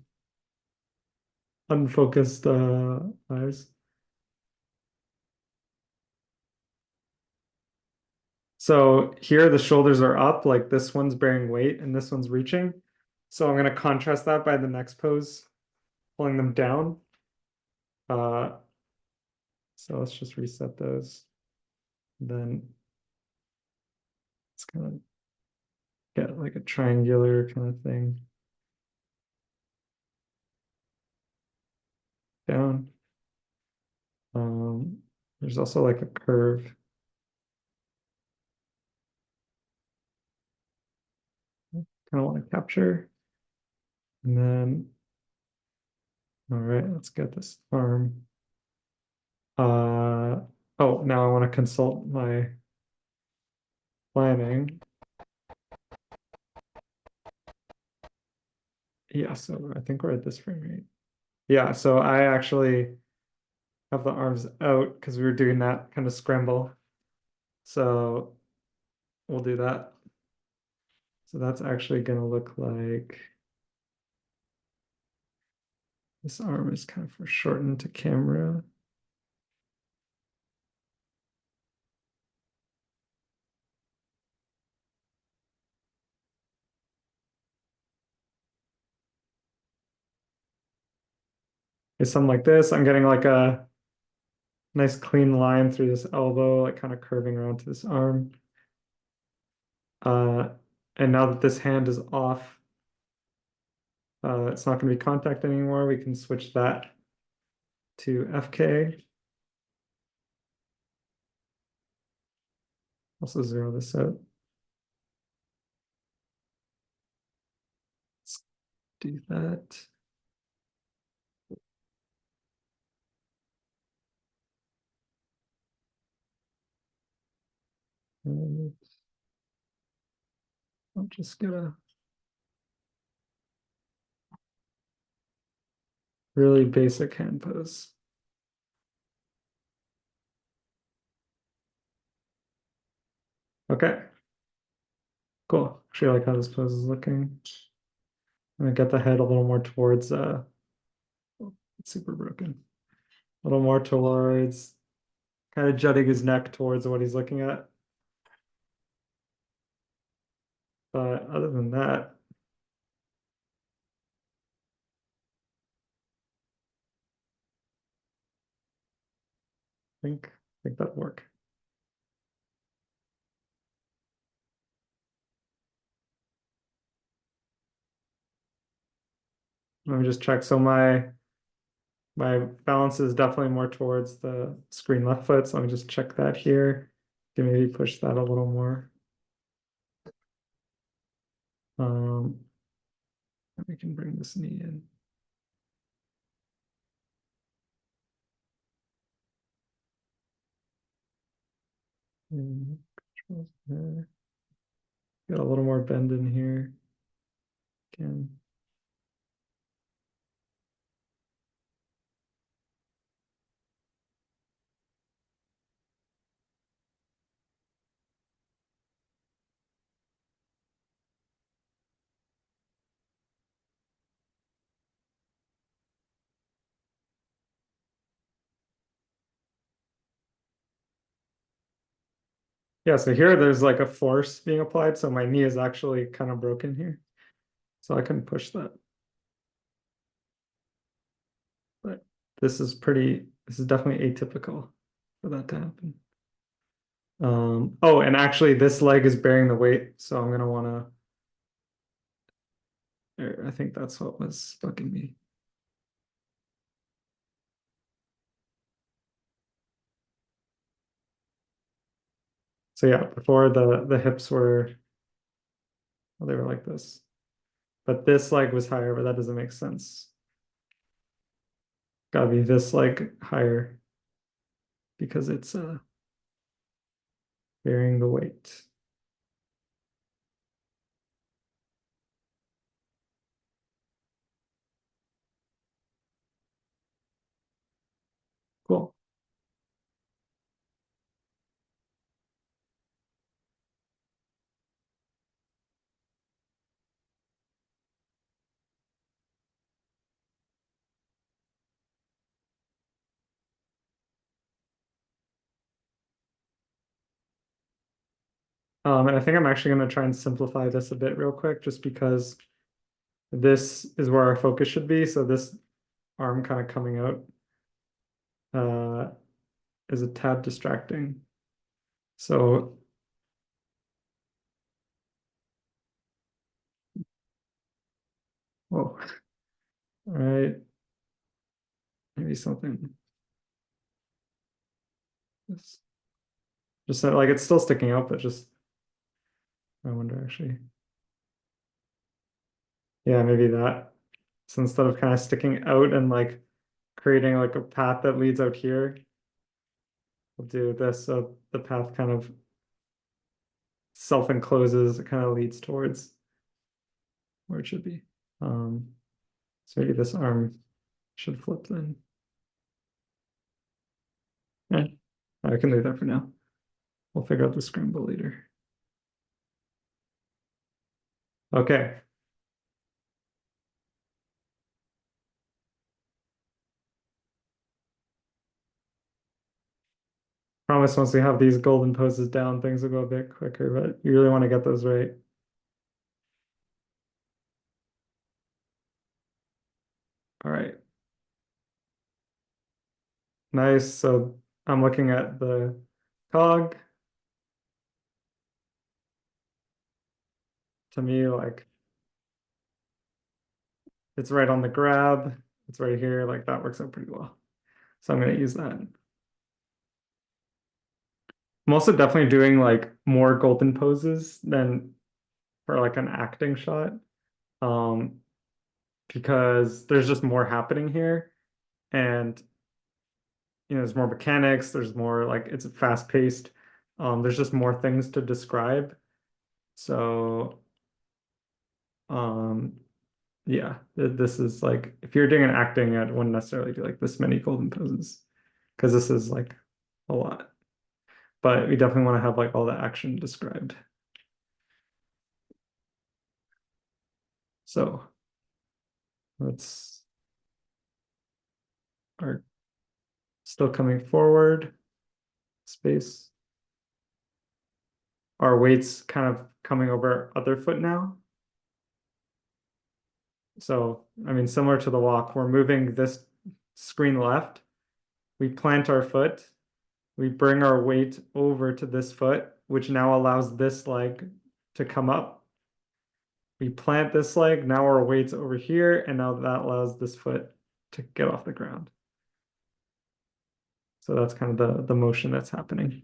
unfocused eyes. So here the shoulders are up, like this one's bearing weight and this one's reaching. So I'm going to contrast that by the next pose, pulling them down. So let's just reset those. Then it's kind of get like a triangular kind of thing. Down. There's also like a curve. Kind of want to capture. And then, all right, let's get this arm. Oh, now I want to consult my planning. Yeah, so I think we're at this frame rate. Yeah, so I actually have the arms out because we were doing that kind of scramble. So we'll do that. So that's actually going to look like this arm is kind of foreshortened to camera. It's something like this. I'm getting like a nice clean line through this elbow, like kind of curving around to this arm. Uh, and now that this hand is off, it's not going to be contact anymore. We can switch that to FK. Also zero this out. Let's do that. And I'm just gonna really basic hand pose. Okay, cool. Actually, I like how this pose is looking. I'm gonna get the head a little more towards oh, it's super broken. A little more towards kind of jutting his neck towards what he's looking at. But other than that, I think that'll work. Let me just check. So my balance is definitely more towards the screen left foot. So let me just check that here. Can maybe push that a little more. Um, we can bring this knee in. And controls there. Got a little more bend in here. Again. Yeah, so here there's like a force being applied, so my knee is actually kind of broken here. So I can push that. But this is definitely atypical for that to happen. Oh, and actually this leg is bearing the weight, so I'm gonna wanna, I think that's what was bugging me. So yeah, before the hips were, well, they were like this. But this leg was higher, but that doesn't make sense. Gotta be this leg higher because it's bearing the weight. And I think I'm actually going to try and simplify this a bit real quick, just because this is where our focus should be. So this arm kind of coming out is a tad distracting. So whoa, all right, maybe something. Just like it's still sticking out, but just I wonder actually. Yeah, maybe that. So instead of kind of sticking out and like creating like a path that leads out here, we'll do this so the path kind of self-encloses, it kind of leads towards where it should be. So maybe this arm should flip then. Yeah, I can leave that for now. We'll figure out the scramble later. Okay. Promise once we have these golden poses down, things will go a bit quicker, but you really want to get those right. All right. Nice. So I'm looking at the cog. To me, like it's right on the grab. It's right here. Like that works out pretty well. So I'm going to use that. I'm also definitely doing like more golden poses than for like an acting shot. Um, because there's just more happening here. And there's more mechanics, there's more like it's fast paced. There's just more things to describe. So um yeah, this is like if you're doing an acting, I wouldn't necessarily do like this many golden poses because this is like a lot. But we definitely want to have like all the action described. So let's are still coming forward, space. Our weight's kind of coming over other foot now. So, I mean, similar to the walk, we're moving this screen left. We plant our foot. We bring our weight over to this foot, which now allows this leg to come up. We plant this leg. Now our weight's over here, and now that allows this foot to get off the ground. So that's kind of the motion that's happening.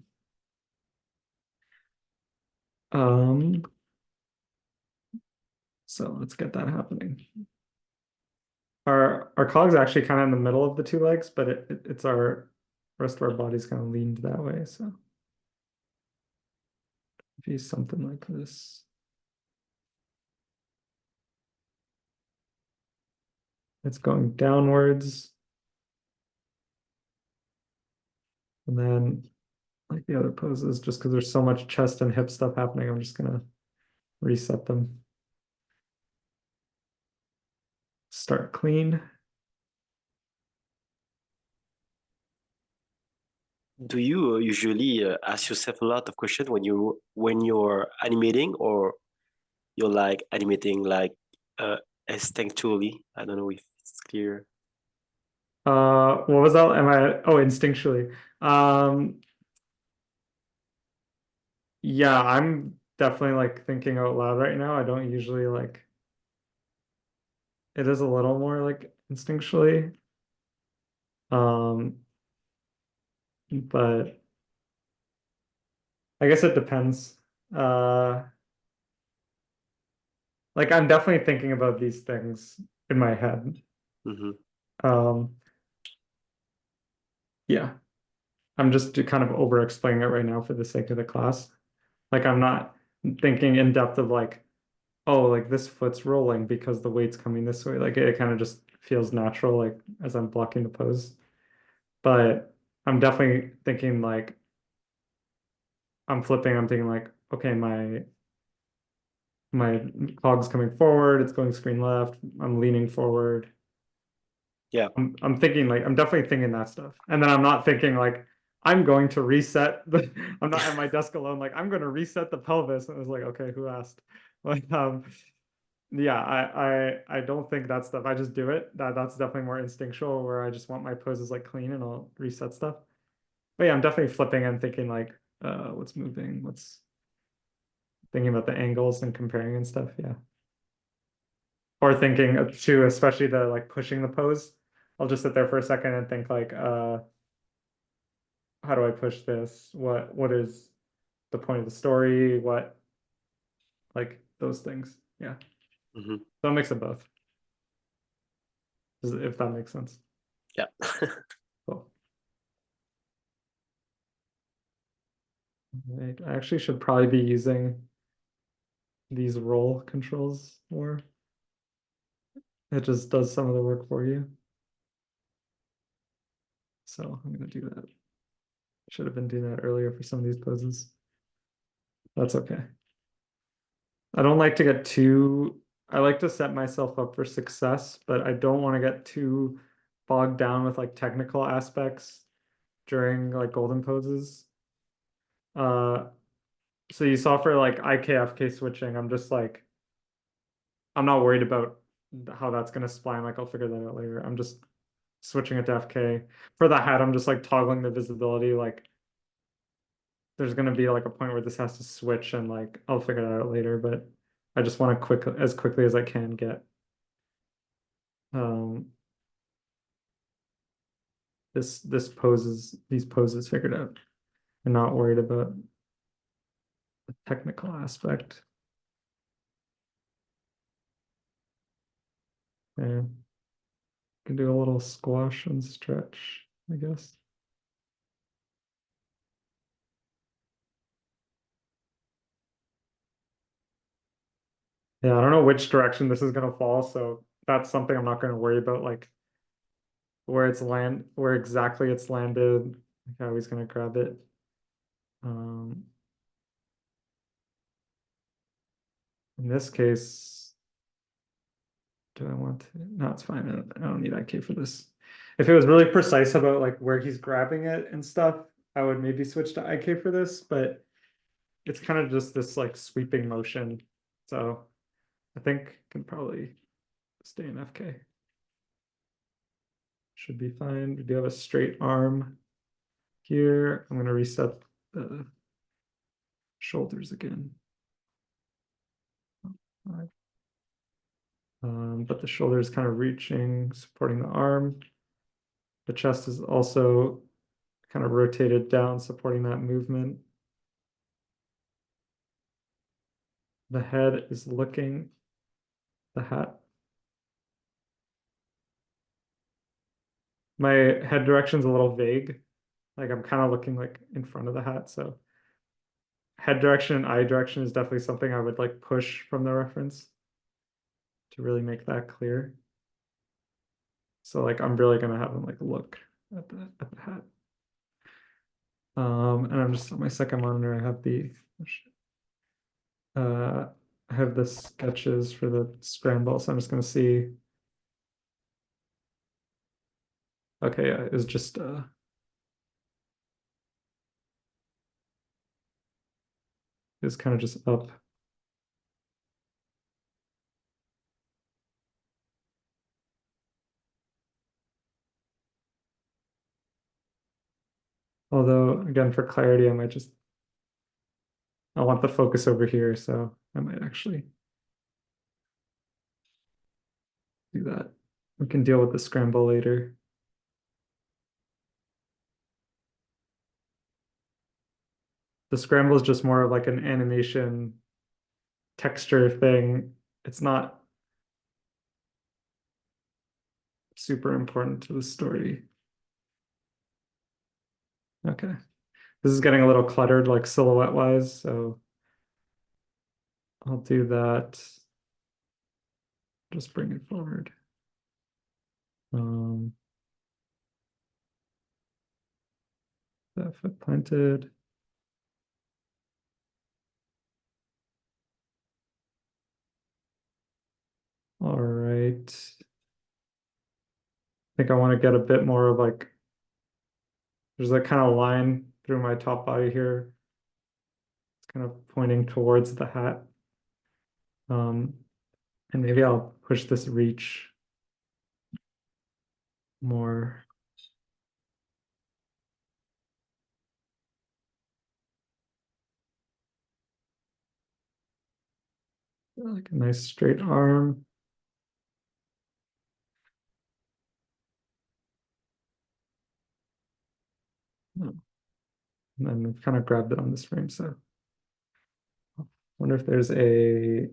So let's get that happening. Our cog's actually kind of in the middle of the two legs, but it's our rest of our body's kind of leaned that way. So be something like this. It's going downwards. And then like the other poses, just because there's so much chest and hip stuff happening, I'm just gonna reset them. Start clean. Do you usually ask yourself a lot of questions when you're animating, or you're like animating like instinctually? I don't know if it's clear. What was that? Instinctually. Um, yeah, I'm definitely like thinking out loud right now. I don't usually like it is a little more like instinctually. Um, but I guess it depends. Uh, like I'm definitely thinking about these things in my head. Mm-hmm. Um, yeah, I'm just kind of over explaining it right now for the sake of the class. Like I'm not thinking in depth of like, oh, like this foot's rolling because the weight's coming this way. Like it kind of just feels natural, like as I'm blocking the pose. But I'm definitely thinking like I'm flipping, I'm thinking like, okay, my cog's coming forward, it's going screen left, I'm leaning forward. Yeah. I'm thinking like I'm definitely thinking that stuff. And then I'm not thinking like, I'm going to reset the, I'm not at my desk alone, like, I'm gonna reset the pelvis. And it was like, okay, who asked? Like, yeah, I don't think that stuff. I just do it. That's definitely more instinctual where I just want my poses like clean and I'll reset stuff. But yeah, I'm definitely flipping and thinking like, what's moving, what's thinking about the angles and comparing and stuff, yeah. Or thinking too, especially the like pushing the pose. I'll just sit there for a second and think like, how do I push this? What is the point of the story? What, like those things. Yeah. Mhm. So a mix of both. If that makes sense. Yeah. Cool. Right. I actually should probably be using these roll controls more. It just does some of the work for you. So I'm gonna do that. Should have been doing that earlier for some of these poses. That's okay. I don't like to get too, I like to set myself up for success, but I don't want to get too bogged down with like technical aspects during like golden poses. Uh, so you saw for like IKFK switching, I'm just like, I'm not worried about how that's gonna spline. Like I'll figure that out later. I'm just switching it to FK. For the hat, I'm just like toggling the visibility. Like there's gonna be like a point where this has to switch and like I'll figure that out later, but I just want to quickly as I can get um these poses figured out and not worried about the technical aspect. And can do a little squash and stretch, I guess. Yeah, I don't know which direction this is gonna fall, so that's something I'm not gonna worry about, like where exactly it's landed. Like how he's gonna grab it. Um, in this case, do I want to? No, it's fine. I don't need IK for this. If it was really precise about like where he's grabbing it and stuff, I would maybe switch to IK for this, but it's kind of just this like sweeping motion. So I think can probably stay in FK. Should be fine. We do have a straight arm here. I'm gonna reset the shoulders again. Alright. But the shoulder is kind of reaching, supporting the arm. The chest is also kind of rotated down, supporting that movement. The head is looking the hat. My head direction's a little vague. Like I'm kind of looking like in front of the hat. So head direction and eye direction is definitely something I would like push from the reference to really make that clear. So like I'm really gonna have him like look at the hat. And I'm just on my second monitor. Uh, I have the sketches for the scramble, so I'm just gonna see. Okay, yeah, it's just it's kind of just up. Although again, for clarity, I want the focus over here, so I might actually do that. We can deal with the scramble later. The scramble is just more of like an animation texture thing. It's not super important to the story. Okay. This is getting a little cluttered, like silhouette wise, so I'll do that. Just bring it forward. Um, that foot planted. All right. I think I want to get a bit more of like There's a kind of line through my top body here. It's kind of pointing towards the hat. And maybe I'll push this reach more. Like a nice straight arm. Oh. And then we've kind of grabbed it on this frame, so I wonder if there's a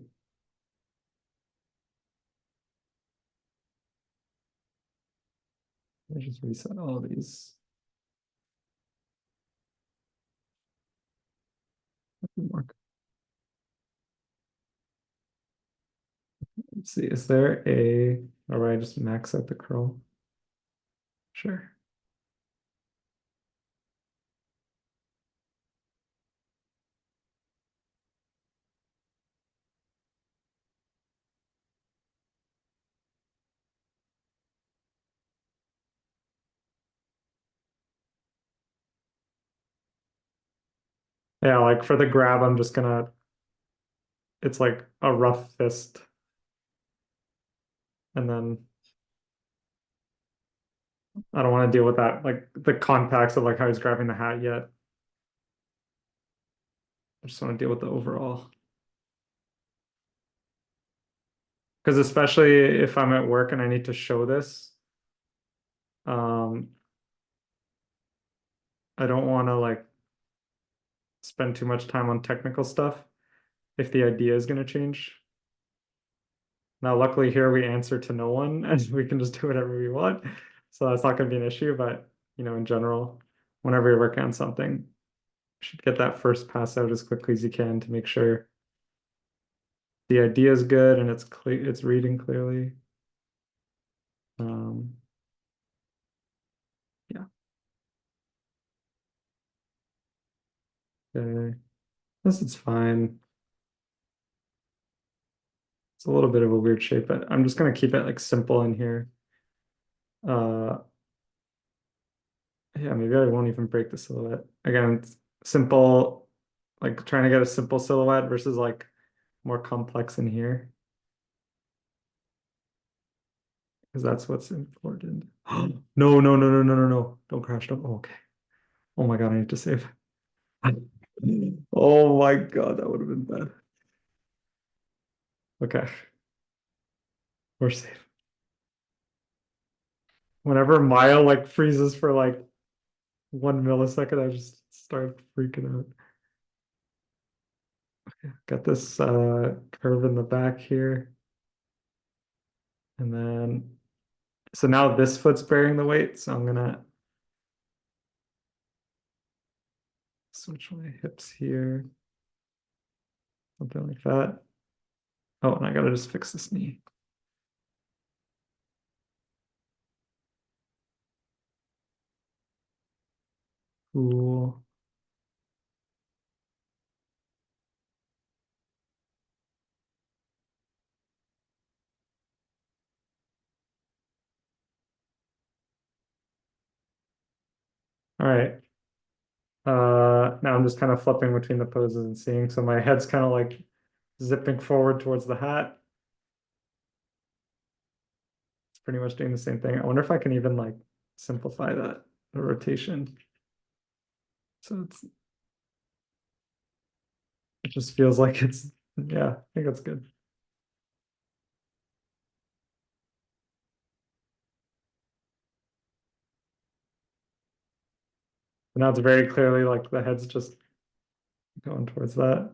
let me just reset all of these. Mark. Let's see, is there a, or do I just max out the curl? Sure. Yeah, like for the grab, I'm just gonna, it's like a rough fist. And then I don't want to deal with that, like the contacts of like how he's grabbing the hat yet. I just want to deal with the overall. Because especially if I'm at work and I need to show this, I don't want to like spend too much time on technical stuff if the idea is going to change. Now, luckily here we answer to no one and we can just do whatever we want. So that's not going to be an issue, but you know, in general, whenever you're working on something, you should get that first pass out as quickly as you can to make sure the idea is good and it's clear, it's reading clearly. Um, yeah. Okay. This is fine. It's a little bit of a weird shape, but I'm just gonna keep it like simple in here. Uh, yeah, maybe I won't even break the silhouette. Again, it's simple, like trying to get a simple silhouette versus like more complex in here. Because that's what's important. No, no, no, no, no, no, no. Don't crash. Don't. Oh, okay. Oh my God, I need to save. Oh my God, that would have been bad. Okay, we're safe. Whenever Maya like freezes for like 1 millisecond, I just start freaking out. Got this curve in the back here. And then, so now this foot's bearing the weight. So I'm gonna switch my hips here. Something like that. Oh, and I gotta just fix this knee. Cool. All right. Now I'm just kind of flipping between the poses and seeing. So my head's kind of like zipping forward towards the hat. It's pretty much doing the same thing. I wonder if I can even like simplify that, the rotation. So it just feels like it's, yeah, I think that's good. But now it's very clearly like the head's just going towards that.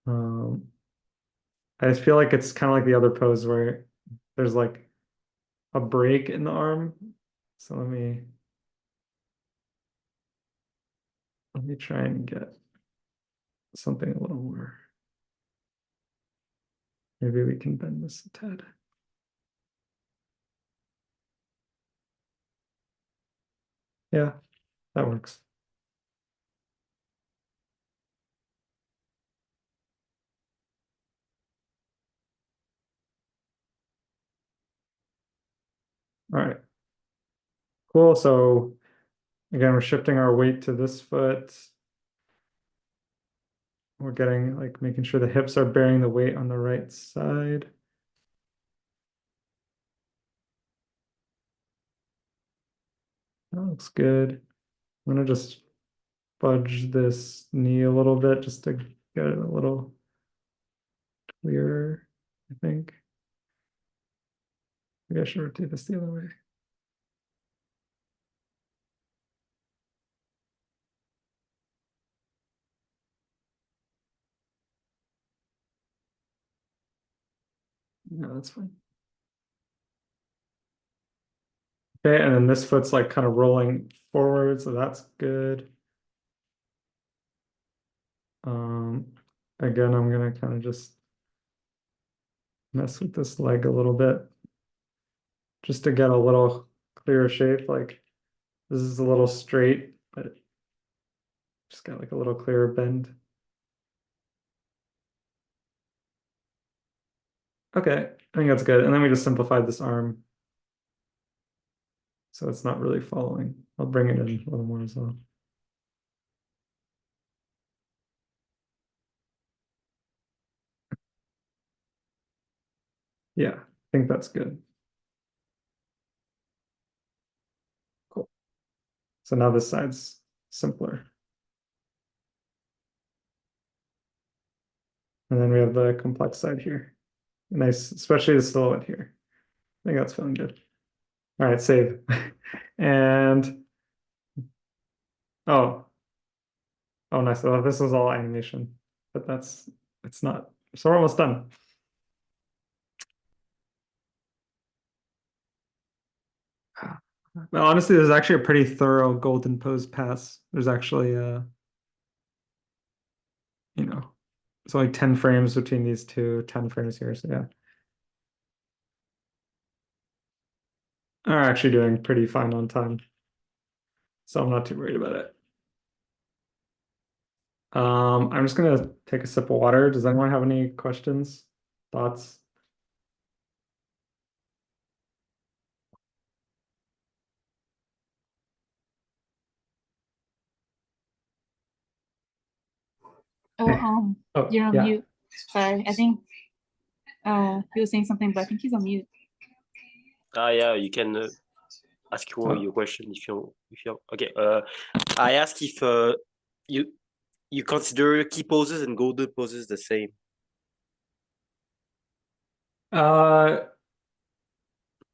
Um, I just feel like it's kind of like the other pose where there's like a break in the arm. So let me try and get something a little more. Maybe we can bend this a tad. Yeah, that works. All right, cool. So Again, we're shifting our weight to this foot. We're getting like making sure the hips are bearing the weight on the right side. That looks good. I'm gonna just fudge this knee a little bit just to get it a little clearer, I think. Maybe I should rotate this the other way. No, that's fine. Okay, and then this foot's like kind of rolling forward, so that's good. Again, I'm gonna kind of just mess with this leg a little bit just to get a little clearer shape. Like this is a little straight, but just got like a little clearer bend. Okay, I think that's good. And then we just simplified this arm. So it's not really following. I'll bring it in a little more as well. Yeah, I think that's good. Cool. So now this side's simpler. And then we have the complex side here. Nice, especially the silhouette here. I think that's feeling good. All right, save. And oh, oh, nice. So this was all animation, but it's not. So we're almost done. Well, honestly, there's actually a pretty thorough golden pose pass. There's actually you know, it's only 10 frames between these two, 10 frames here. So yeah. Are actually doing pretty fine on time. So I'm not too worried about it. I'm just gonna take a sip of water. Does anyone have any questions, thoughts? Oh, Oh, you're on yeah. mute. Sorry, I think he was saying something, but I think he's on mute. Yeah, you can ask Oh. your question if you okay. I ask if you consider key poses and golden poses the same. Uh,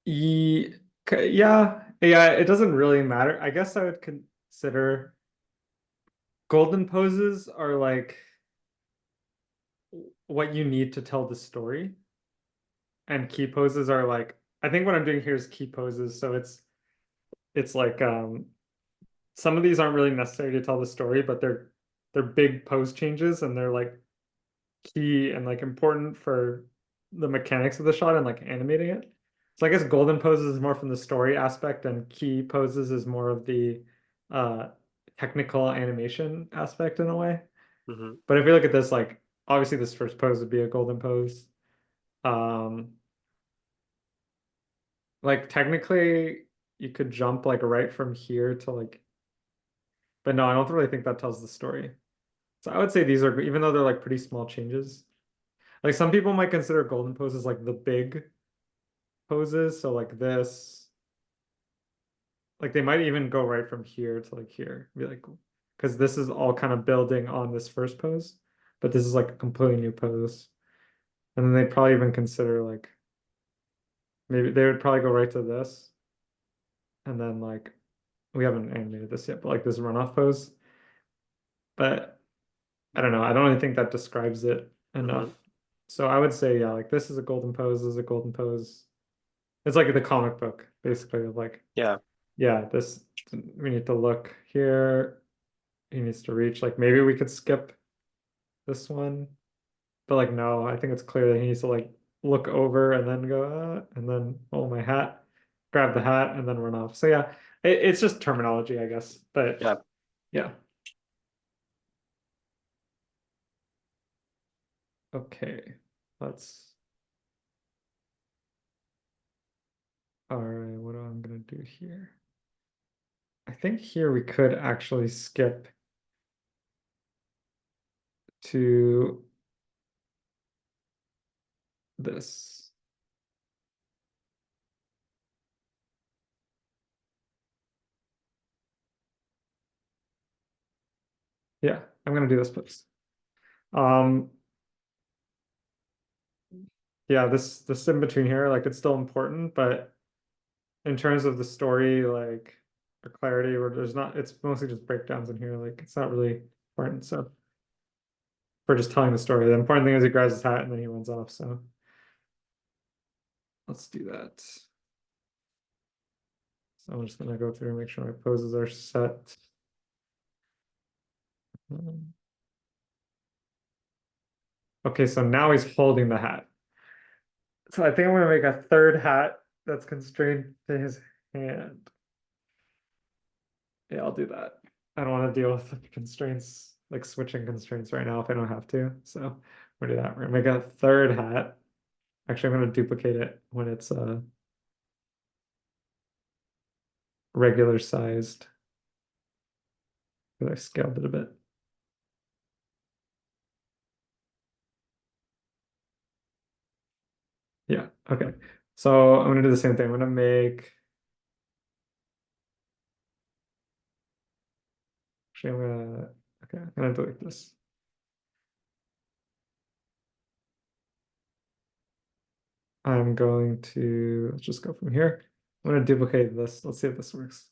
yeah, it doesn't really matter. I guess I would consider golden poses are like what you need to tell the story, and key poses are like, I think what I'm doing here is key poses, so it's like some of these aren't really necessary to tell the story, but they're big pose changes and they're like key and like important for the mechanics of the shot and like animating it. So I guess golden poses is more from the story aspect and key poses is more of the uh technical animation aspect in a way. Mm-hmm. But if you look at this, like obviously this first pose would be a golden pose. Um like technically you could jump like right from here to like, but no, I don't really think that tells the story. So I would say these are, even though they're like pretty small changes, like some people might consider golden poses like the big poses. So like this, like they might even go right from here to like here, be like, because this is all kind of building on this first pose, but this is like a completely new pose. And then they'd probably even consider like, maybe they would probably go right to this. And then like, we haven't animated this yet, but like this runoff pose. But I don't know. I don't really think that describes it enough. Mm-hmm. So I would say, yeah, like this is a golden pose, this is a golden pose. It's like the comic book, basically, of like, Yeah. yeah, this we need to look here. He needs to reach. Like maybe we could skip this one, but like no, I think it's clear that he needs to like look over and then go, and then oh my hat, grab the hat, and then run off. So yeah, it's just terminology, I guess. But Yeah. yeah. Okay, let's. All right, what am I gonna do here? I think here we could actually skip to this. Yeah, I'm gonna do this pose. Yeah, this in between here, like it's still important, but in terms of the story, like or clarity, where there's not, it's mostly just breakdowns in here, like it's not really important. So for just telling the story, the important thing is he grabs his hat and then he runs off. So let's do that. So I'm just gonna go through and make sure my poses are set. Okay, so now he's holding the hat. So I think I'm gonna make a third hat that's constrained to his hand. Yeah, I'll do that. I don't want to deal with the constraints, like switching constraints right now if I don't have to. So we'll do that. We're gonna make a third hat. Actually, I'm gonna duplicate it when it's regular sized. But I scaled it a bit. Yeah, okay. So I'm gonna do the same thing. I'm gonna make. Actually, I'm gonna delete this. I'm going to, let's just go from here. I'm gonna duplicate this. Let's see if this works.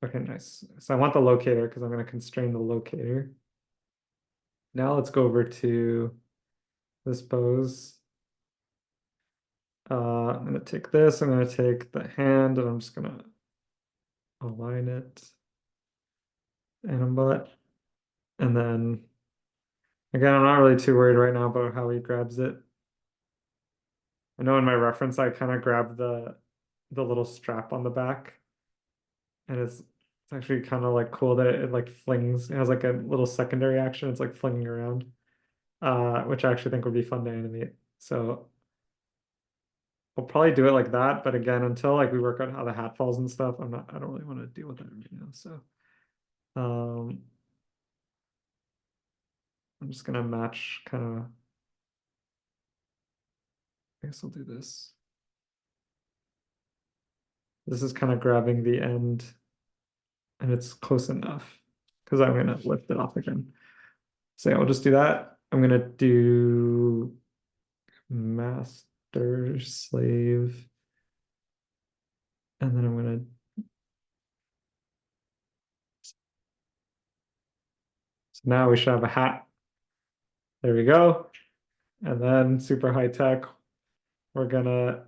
Okay, nice. So I want the locator because I'm gonna constrain the locator. Now let's go over to this pose. I'm gonna take this, I'm gonna take the hand, and I'm just gonna align it. Animbot. And then, again, I'm not really too worried right now about how he grabs it. I know in my reference, I kind of grabbed the little strap on the back. And it's actually kind of like cool that it like flings, it has like a little secondary action, it's like flinging around. Which I actually think would be fun to animate. So we'll probably do it like that, but again, until like we work out how the hat falls and stuff, I don't really want to deal with that right now. So I'm just gonna match kind of, I guess I'll do this. This is kind of grabbing the end and it's close enough because I'm gonna lift it off again. So yeah, I'll just do that. I'm gonna do master slave. And then I'm gonna so now we should have a hat. There we go. And then super high tech, we're gonna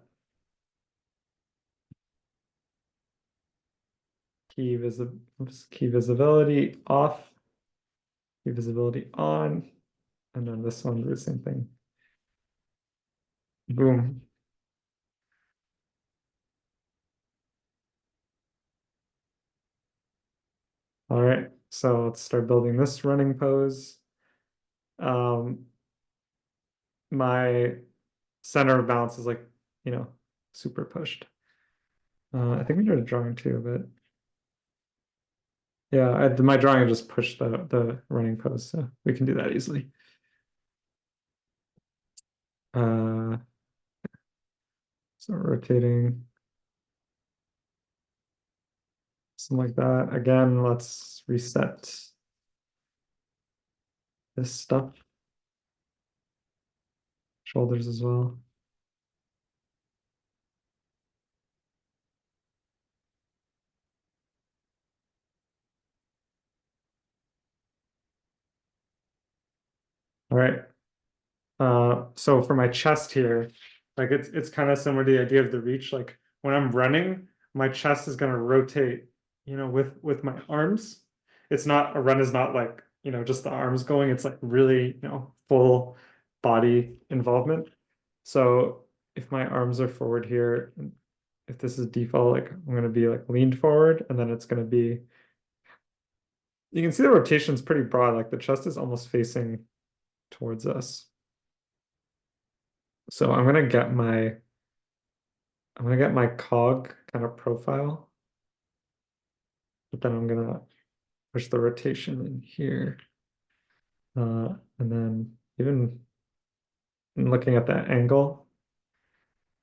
key visibility off, key visibility on, and then this one do the same thing. Boom. All right, so let's start building this running pose. My center of balance is like, super pushed. I think we did a drawing too, but yeah, my drawing just pushed the running pose, so we can do that easily. So rotating. Something like that. Again, let's reset this stuff. Shoulders as well. All right. So for my chest here, like it's kind of similar to the idea of the reach. Like when I'm running, my chest is gonna rotate, with my arms. It's not, a run is not like, just the arms going, it's like really, full body involvement. So if my arms are forward here, if this is default, like I'm gonna be like leaned forward, and then it's gonna be, you can see the rotation's pretty broad, like the chest is almost facing towards us. So I'm gonna get my I'm gonna get my cog kind of profile. But then I'm gonna push the rotation in here. And then even looking at that angle,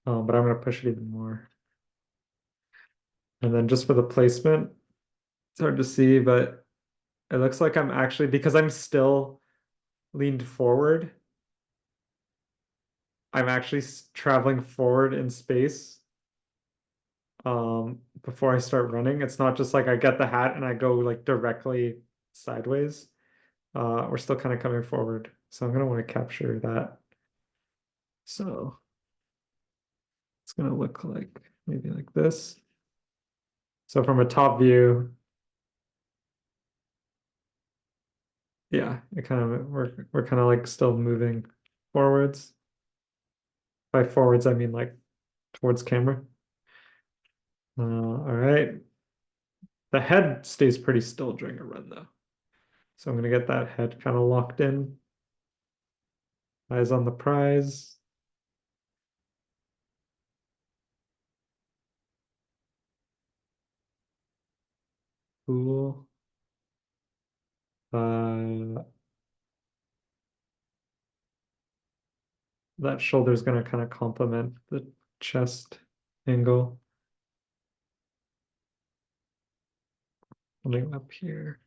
but I'm gonna push it even more. And then just for the placement, it's hard to see, but it looks like I'm actually, because I'm still leaned forward, I'm actually traveling forward in space before I start running. It's not just like I get the hat and I go like directly sideways. We're still kind of coming forward. So I'm gonna want to capture that. So it's gonna look like maybe like this. So from a top view, yeah, it kind of we're kind of like still moving forwards. By forwards, I mean like towards camera. All right. The head stays pretty still during a run though. So I'm gonna get that head kind of locked in. Eyes on the prize. Cool. That shoulder's gonna kind of complement the chest angle. Coming up here.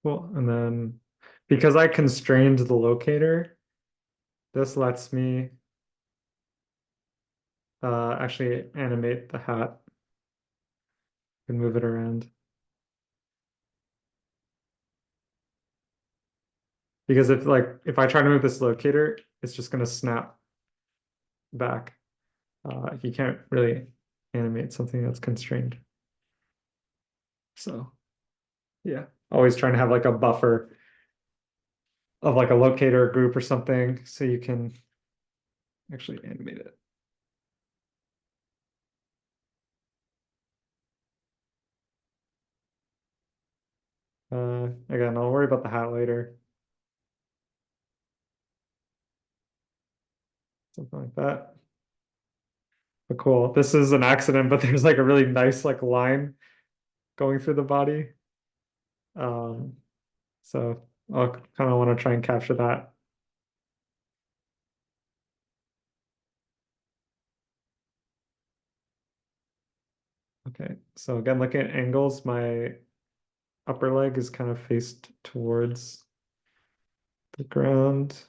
Cool. And then because I constrained the locator, this lets me actually animate the hat and move it around. Because if I try to move this locator, it's just gonna snap back. You can't really animate something that's constrained. So yeah, always trying to have like a buffer of like a locator group or something so you can actually animate it. Again, I'll worry about the hat later. Something like that. But cool. This is an accident, but there's like a really nice like line going through the body. So I'll kind of want to try and capture that. Okay, so again, looking at angles, my upper leg is kind of faced towards the ground.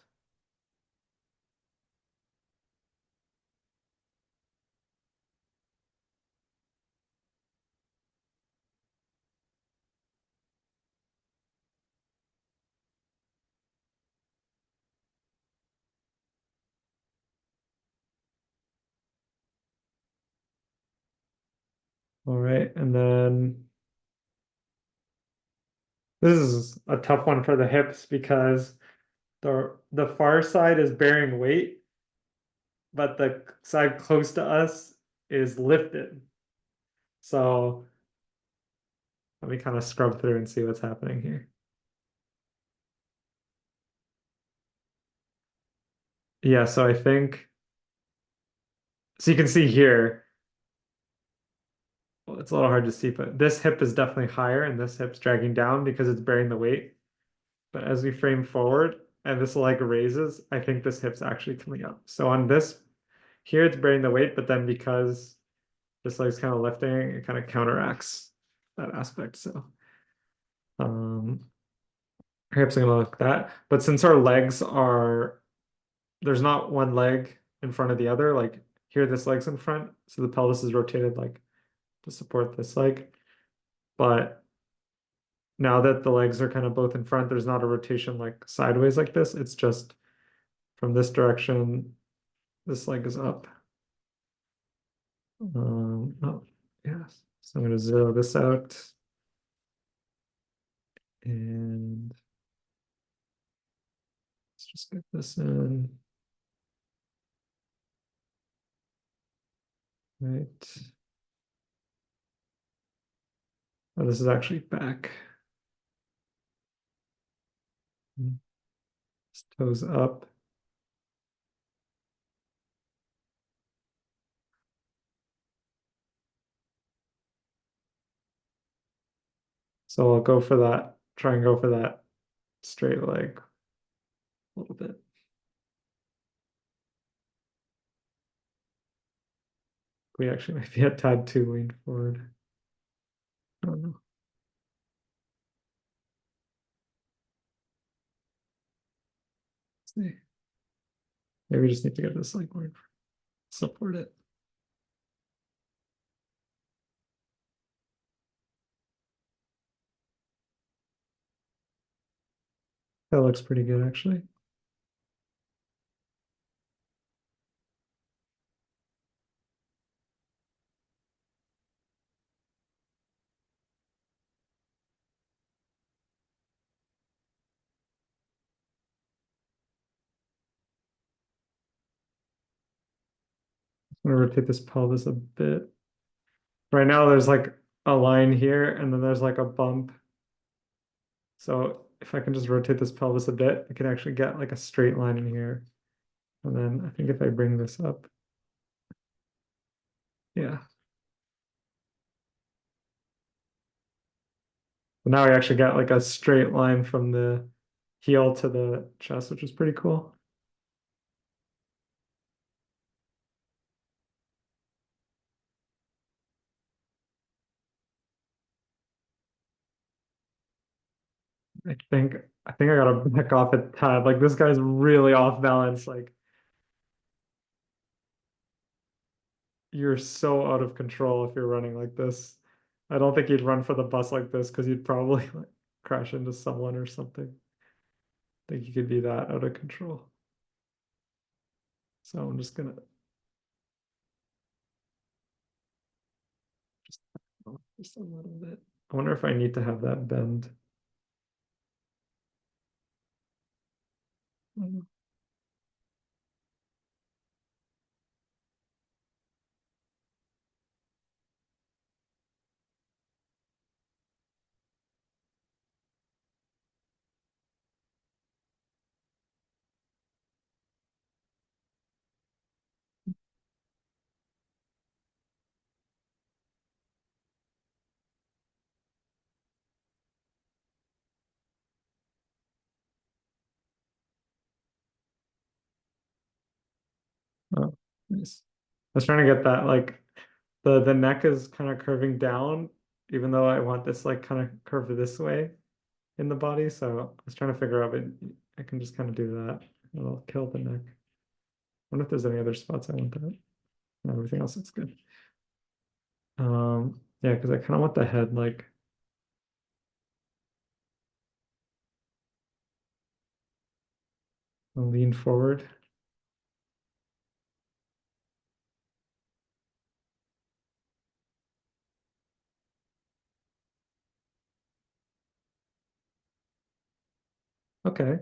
All right, and then this is a tough one for the hips because the far side is bearing weight, but the side close to us is lifted. So let me kind of scrub through and see what's happening here. Yeah, so I think so you can see here. Well, it's a little hard to see, but this hip is definitely higher and this hip's dragging down because it's bearing the weight. But as we frame forward and this leg raises, I think this hip's actually coming up. So on this here, it's bearing the weight, but then because this leg's kind of lifting, it kind of counteracts that aspect. So our hips are gonna look that. But since our legs are, there's not one leg in front of the other, like here this leg's in front, so the pelvis is rotated like to support this leg. but now that the legs are kind of both in front, there's not a rotation like sideways like this. It's just from this direction, this leg is up. Oh, yes. So I'm going to zero this out. And let's just get this in. Right. Oh, this is actually back. This toes up. So I'll go for that, try and go for that straight leg a little bit. We actually might be a tad too lean forward. I don't know. Let's see. Maybe we just need to get this like more support it. That looks pretty good actually. I'm gonna rotate this pelvis a bit. Right now there's like a line here and then there's like a bump. So if I can just rotate this pelvis a bit, I can actually get like a straight line in here. And then I think if I bring this up, yeah. But now we actually got like a straight line from the heel to the chest, which is pretty cool. I think I gotta back off a tad. Like this guy's really off balance. Like you're so out of control if you're running like this. I don't think you'd run for the bus like this because you'd probably like crash into someone or something. I think you could be that out of control. So I'm just gonna just a little bit. I wonder if I need to have that bend. Mm. Oh, nice. I was trying to get that like the neck is kind of curving down, even though I want this like kind of curved this way in the body. So I was trying to figure out it. I can just kind of do that. It'll kill the neck. I wonder if there's any other spots I want that. No, everything else looks good. Yeah, because I kind of want the head like lean forward. Okay. I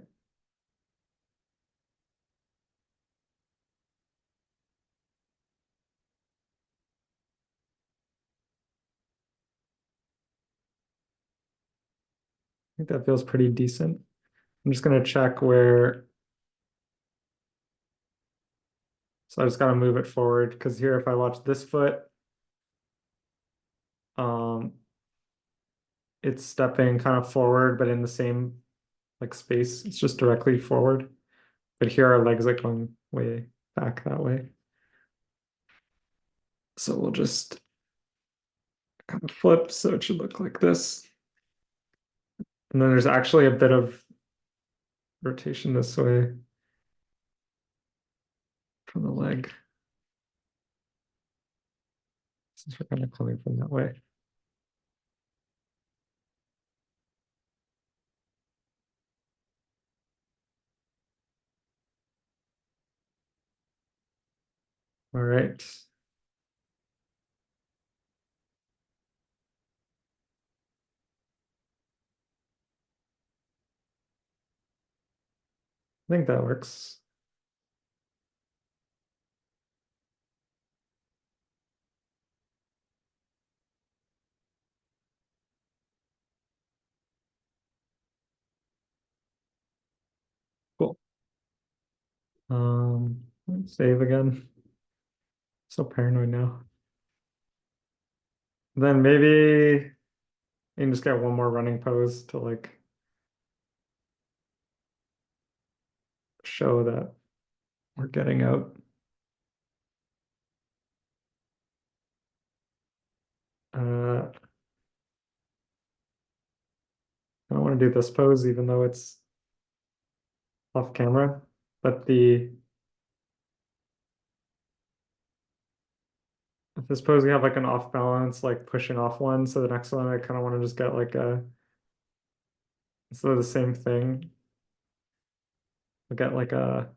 think that feels pretty decent. I'm just gonna check where. So I just gotta move it forward because here, if I watch this foot, um, it's stepping kind of forward, but in the same like space. It's just directly forward. But here our legs like going way back that way. So we'll just kind of flip so it should look like this. And then there's actually a bit of rotation this way from the leg. Since we're kind of coming from that way. All right. I think that works. Cool. Let's save again. So paranoid now. Then maybe you can just get one more running pose to like show that we're getting out. I don't want to do this pose even though it's off camera, but this pose we have like an off balance, like pushing off one. So the next one I kind of want to just get like a, instead of the same thing, I'll get like a,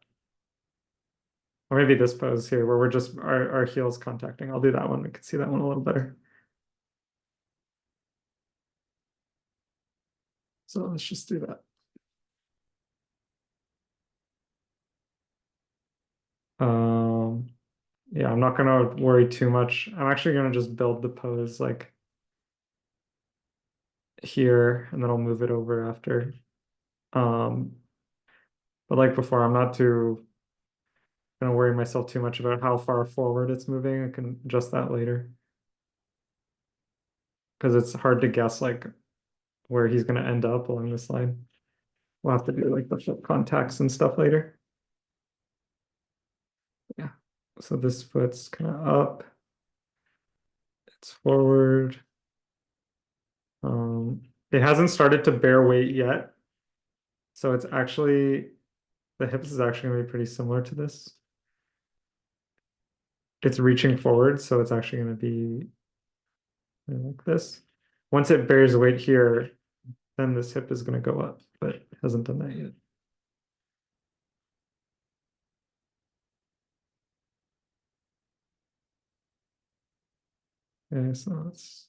or maybe this pose here where we're just our heels contacting. I'll do that one. We can see that one a little better. So let's just do that. Yeah, I'm not gonna worry too much. I'm actually gonna just build the pose like here, and then I'll move it over after. But like before, I'm not too gonna worry myself too much about how far forward it's moving. I can adjust that later. Because it's hard to guess like where he's gonna end up along this line. We'll have to do like the foot contacts and stuff later. Yeah. So this foot's kind of up. It's forward. It hasn't started to bear weight yet. So it's actually, the hips is actually gonna be pretty similar to this. It's reaching forward, so it's actually gonna be like this. Once it bears weight here, then this hip is gonna go up, but it hasn't done that yet. Okay, so that's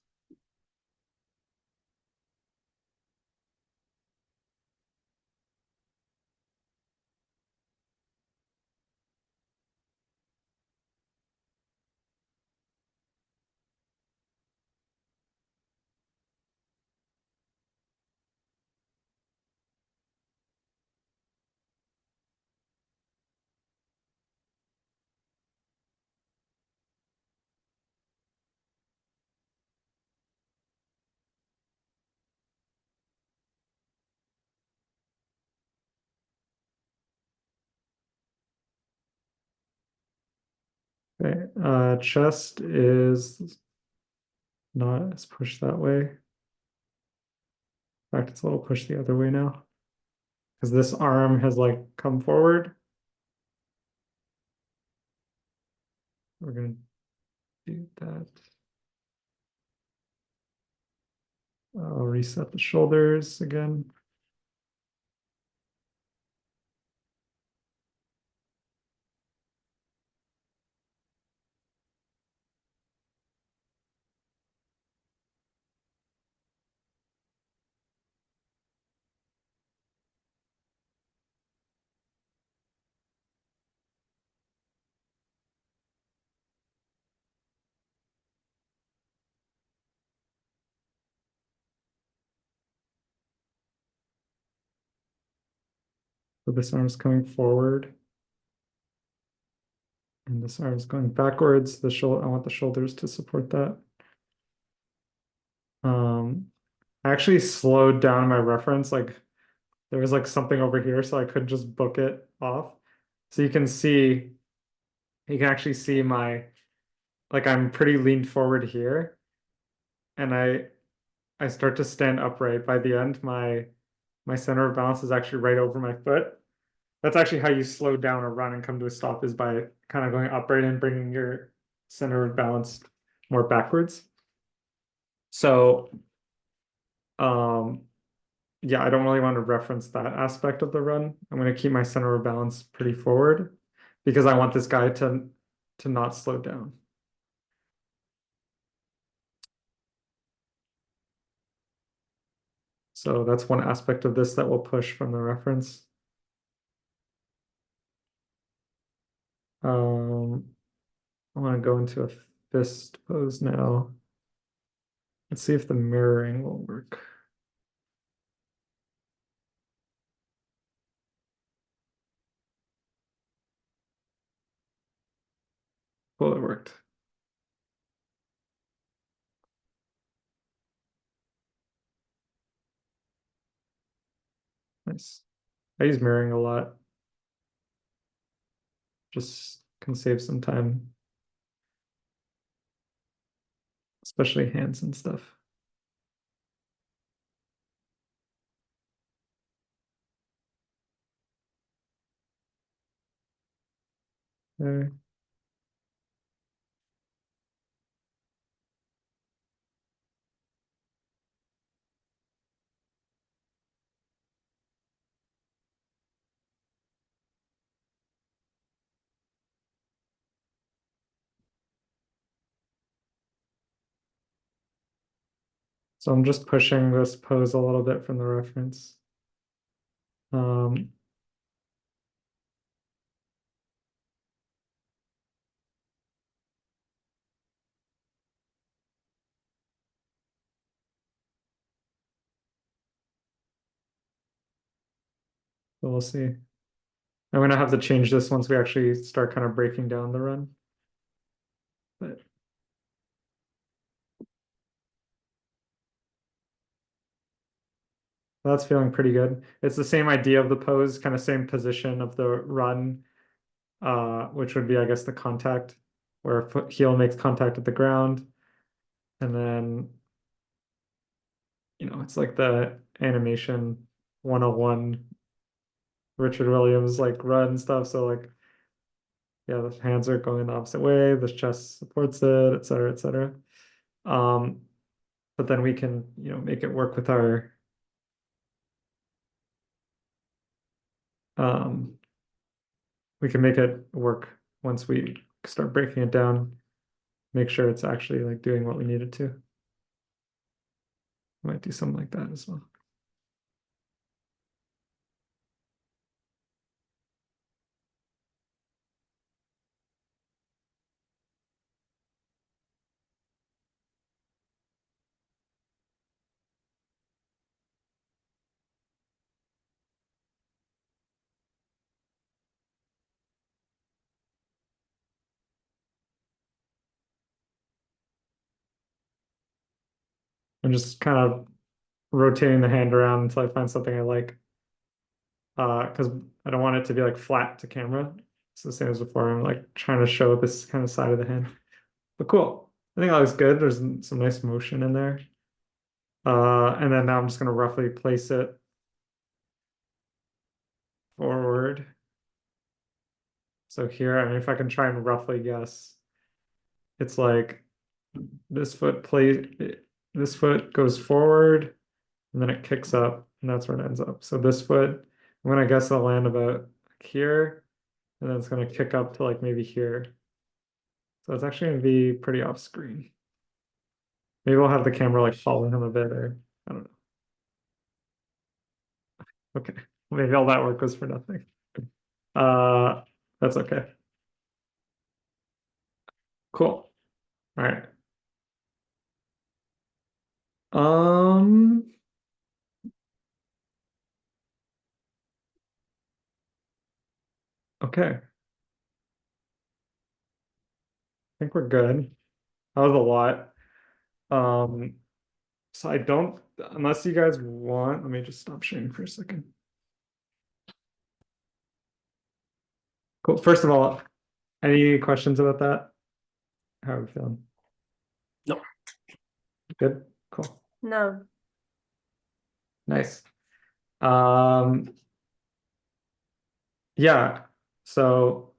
okay. Chest is not as pushed that way. In fact, it's a little pushed the other way now. Because this arm has like come forward. We're gonna do that. I'll reset the shoulders again. So this arm's coming forward. And this arm's going backwards. The shoulder, I want the shoulders to support that. I actually slowed down my reference, like there was like something over here, so I could just book it off. So you can actually see my, like I'm pretty leaned forward here. And I start to stand upright. By the end, my center of balance is actually right over my foot. That's actually how you slow down a run and come to a stop, is by kind of going upright and bringing your center of balance more backwards. So, yeah, I don't really want to reference that aspect of the run. I'm going to keep my center of balance pretty forward because I want this guy to to not slow down. So that's one aspect of this that will push from the reference. I want to go into a fist pose now. Let's see if the mirroring will work. Well, it worked. Nice. I use mirroring a lot. Just can save some time. Especially hands and stuff. Okay. So I'm just pushing this pose a little bit from the reference. So we'll see. I'm gonna have to change this once we actually start kind of breaking down the run. But that's feeling pretty good. It's the same idea of the pose, kind of same position of the run, which would be, I guess, the contact, where foot heel makes contact with the ground. And then, it's like the animation 101 Richard Williams like run stuff. So like, yeah, the hands are going the opposite way, the chest supports it, et cetera, et cetera. But then we can, make it work with our we can make it work once we start breaking it down, make sure it's actually like doing what we need it to. Might do something like that as well. I'm just kind of rotating the hand around until I find something I like. Because I don't want it to be like flat to camera. It's the same as before. I'm like trying to show this kind of side of the hand. But cool. I think that looks good. There's some nice motion in there. And then now I'm just gonna roughly place it forward. So here, I mean, if I can try and roughly guess, it's like this foot goes forward, and then it kicks up, and that's where it ends up. So this foot, I'm gonna guess it'll land about here, and then it's gonna kick up to like maybe here. So it's actually gonna be pretty off screen. Maybe we'll have the camera like follow him a bit, or I don't know. Okay, maybe all that work was for nothing. That's okay. Cool. All right. Okay. I think we're good. That was a lot. So I don't, unless you guys want, let me just stop sharing for a second. Cool. First of all, any questions about that? How are we feeling? No. Good? Cool. No. Nice. Yeah, so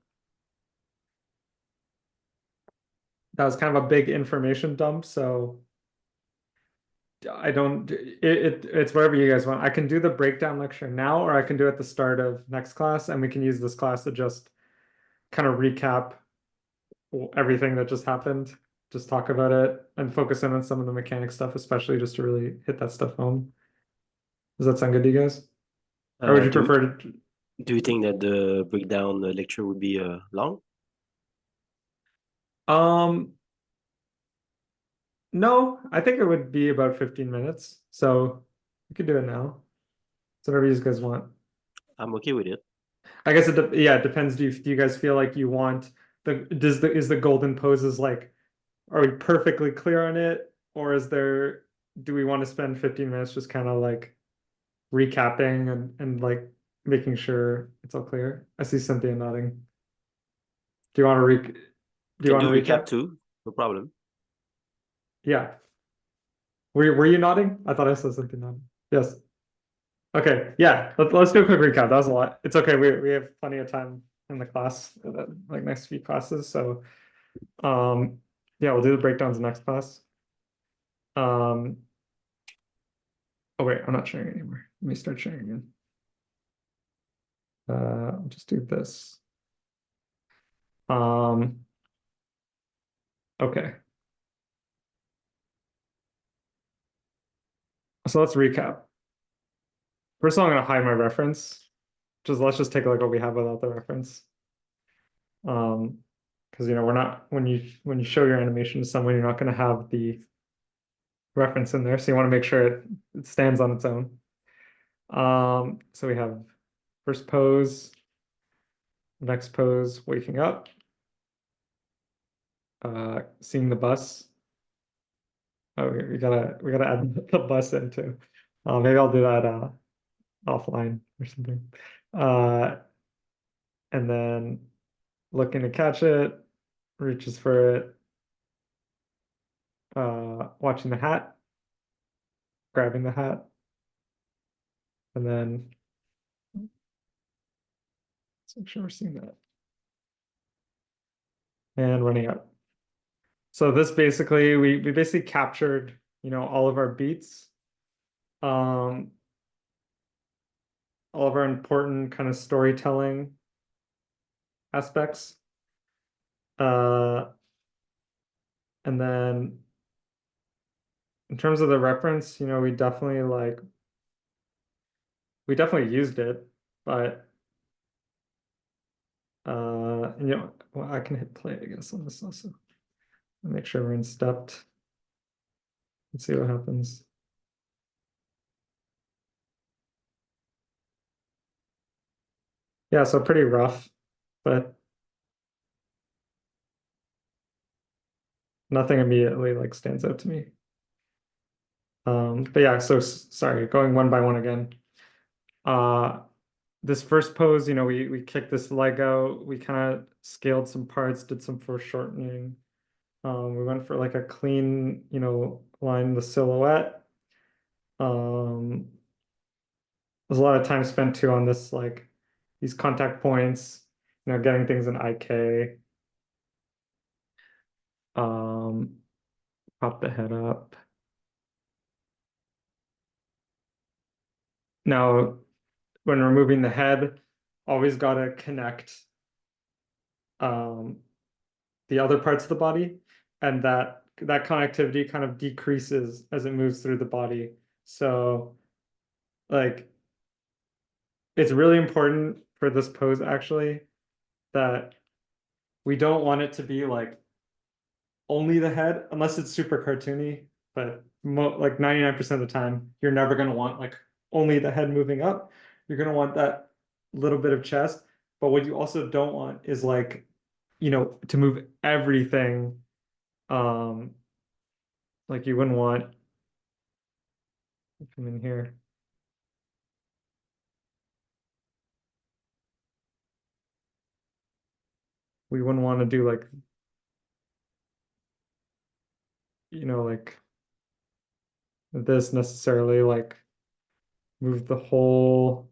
that was kind of a big information dump, so I don't, it's whatever you guys want. I can do the breakdown lecture now, or I can do it at the start of next class, and we can use this class to just kind of recap everything that just happened, just talk about it and focus in on some of the mechanic stuff, especially just to really hit that stuff home. Does that sound good to you guys? Or would you Do prefer to? do you think that the breakdown lecture would be long? No, I think it would be about 15 minutes. So we could do it now. It's whatever you guys want. I'm okay with it. I guess yeah, it depends. Do you guys feel like you want is the golden poses like, are we perfectly clear on it? Or do we want to spend 15 minutes just kind of like recapping and like making sure it's all clear? I see Cynthia nodding. Do you want to do you Can want do to recap recap? too, no problem. Yeah. Were you nodding? I thought I saw something nodding. Yes. Okay, yeah, let's do a quick recap. That was a lot. It's okay, we have plenty of time in the class, like next few classes, so yeah, we'll do the breakdowns next class. Oh wait, I'm not sharing anymore. Let me start sharing again. I'll just do this. Okay. So let's recap. First of all, I'm gonna hide my reference. Let's just take a look at what we have without the reference. Because we're not when you show your animation to someone, you're not gonna have the reference in there, so you want to make sure it stands on its own. So we have first pose, next pose, waking up, seeing the bus. Oh, we gotta add the bus in too. Maybe I'll do that offline or something. And then looking to catch it, reaches for it, watching the hat, grabbing the hat, and then let's make sure we're seeing that. And running out. So this basically, we basically captured, all of our beats, all of our important kind of storytelling aspects. And then in terms of the reference, we definitely used it, but well, I can hit play, I guess, on this also. Make sure we're in stepped. Let's see what happens. Yeah, so pretty rough, but nothing immediately like stands out to me. But yeah, so sorry, going one by one again. This first pose, we kicked this leg out, we kind of scaled some parts, did some foreshortening. We went for like a clean, line the silhouette. There's a lot of time spent too on this, like these contact points, getting things in IK. Pop the head up. Now, when removing the head, always got to connect the other parts of the body, and that connectivity kind of decreases as it moves through the body. So like it's really important for this pose actually that we don't want it to be like only the head unless it's super cartoony, but like 99% of the time you're never going to want like only the head moving up. You're going to want that little bit of chest, but what you also don't want is like to move everything. Like you wouldn't want come in here. We wouldn't want to do like like this necessarily, like move the whole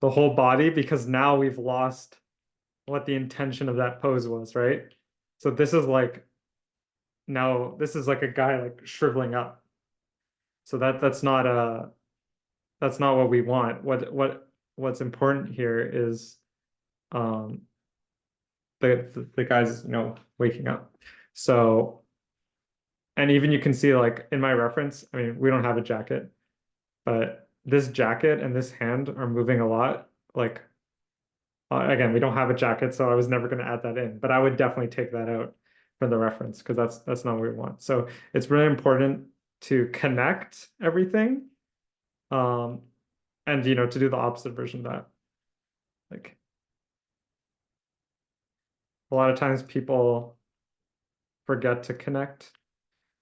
body, because now we've lost what the intention of that pose was, right? So this is like now this is like a guy like shriveling up. So that's not what we want. What's important here is the guy's, waking up. So, and even you can see like in my reference, I mean, we don't have a jacket, but this jacket and this hand are moving a lot. Like, again, we don't have a jacket, so I was never going to add that in, but I would definitely take that out for the reference because that's not what we want. So it's really important to connect everything, and to do the opposite version of that. Like a lot of times people forget to connect.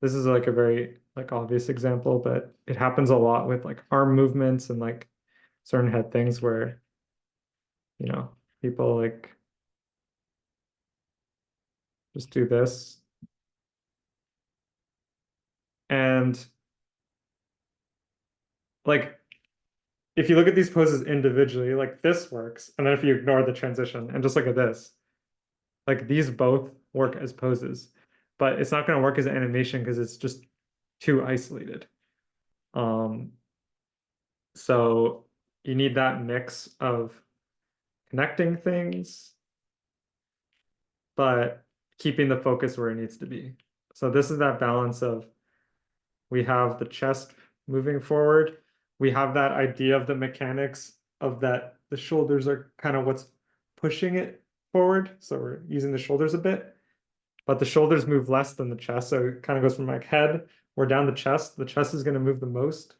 This is like a very like obvious example, but it happens a lot with like arm movements and like certain head things where people like just do this. And like if you look at these poses individually, like this works, and then if you ignore the transition and just look at this, like these both work as poses, but it's not going to work as an animation because it's just too isolated. So you need that mix of connecting things, but keeping the focus where it needs to be. So this is that balance of we have the chest moving forward. We have that idea of the mechanics of that the shoulders are kind of what's pushing it forward. So we're using the shoulders a bit, but the shoulders move less than the chest. So it kind of goes from like head, we're down the chest. The chest is going to move the most.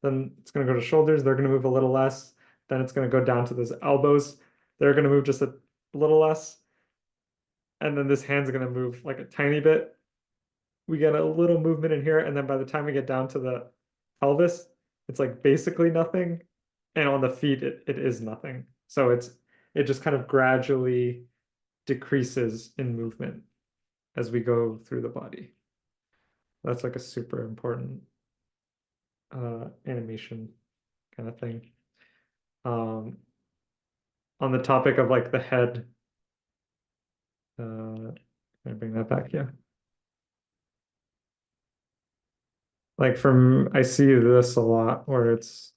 Then it's going to go to shoulders. They're going to move a little less. Then it's going to go down to those elbows. They're going to move just a little less. And then this hand's going to move like a tiny bit. We get a little movement in here. And then by the time we get down to the pelvis, it's like basically nothing. And on the feet, it is nothing. So it just kind of gradually decreases in movement as we go through the body. That's like a super important animation kind of thing. On the topic of like the head, can I bring that back? Yeah. Like I see this a lot where it's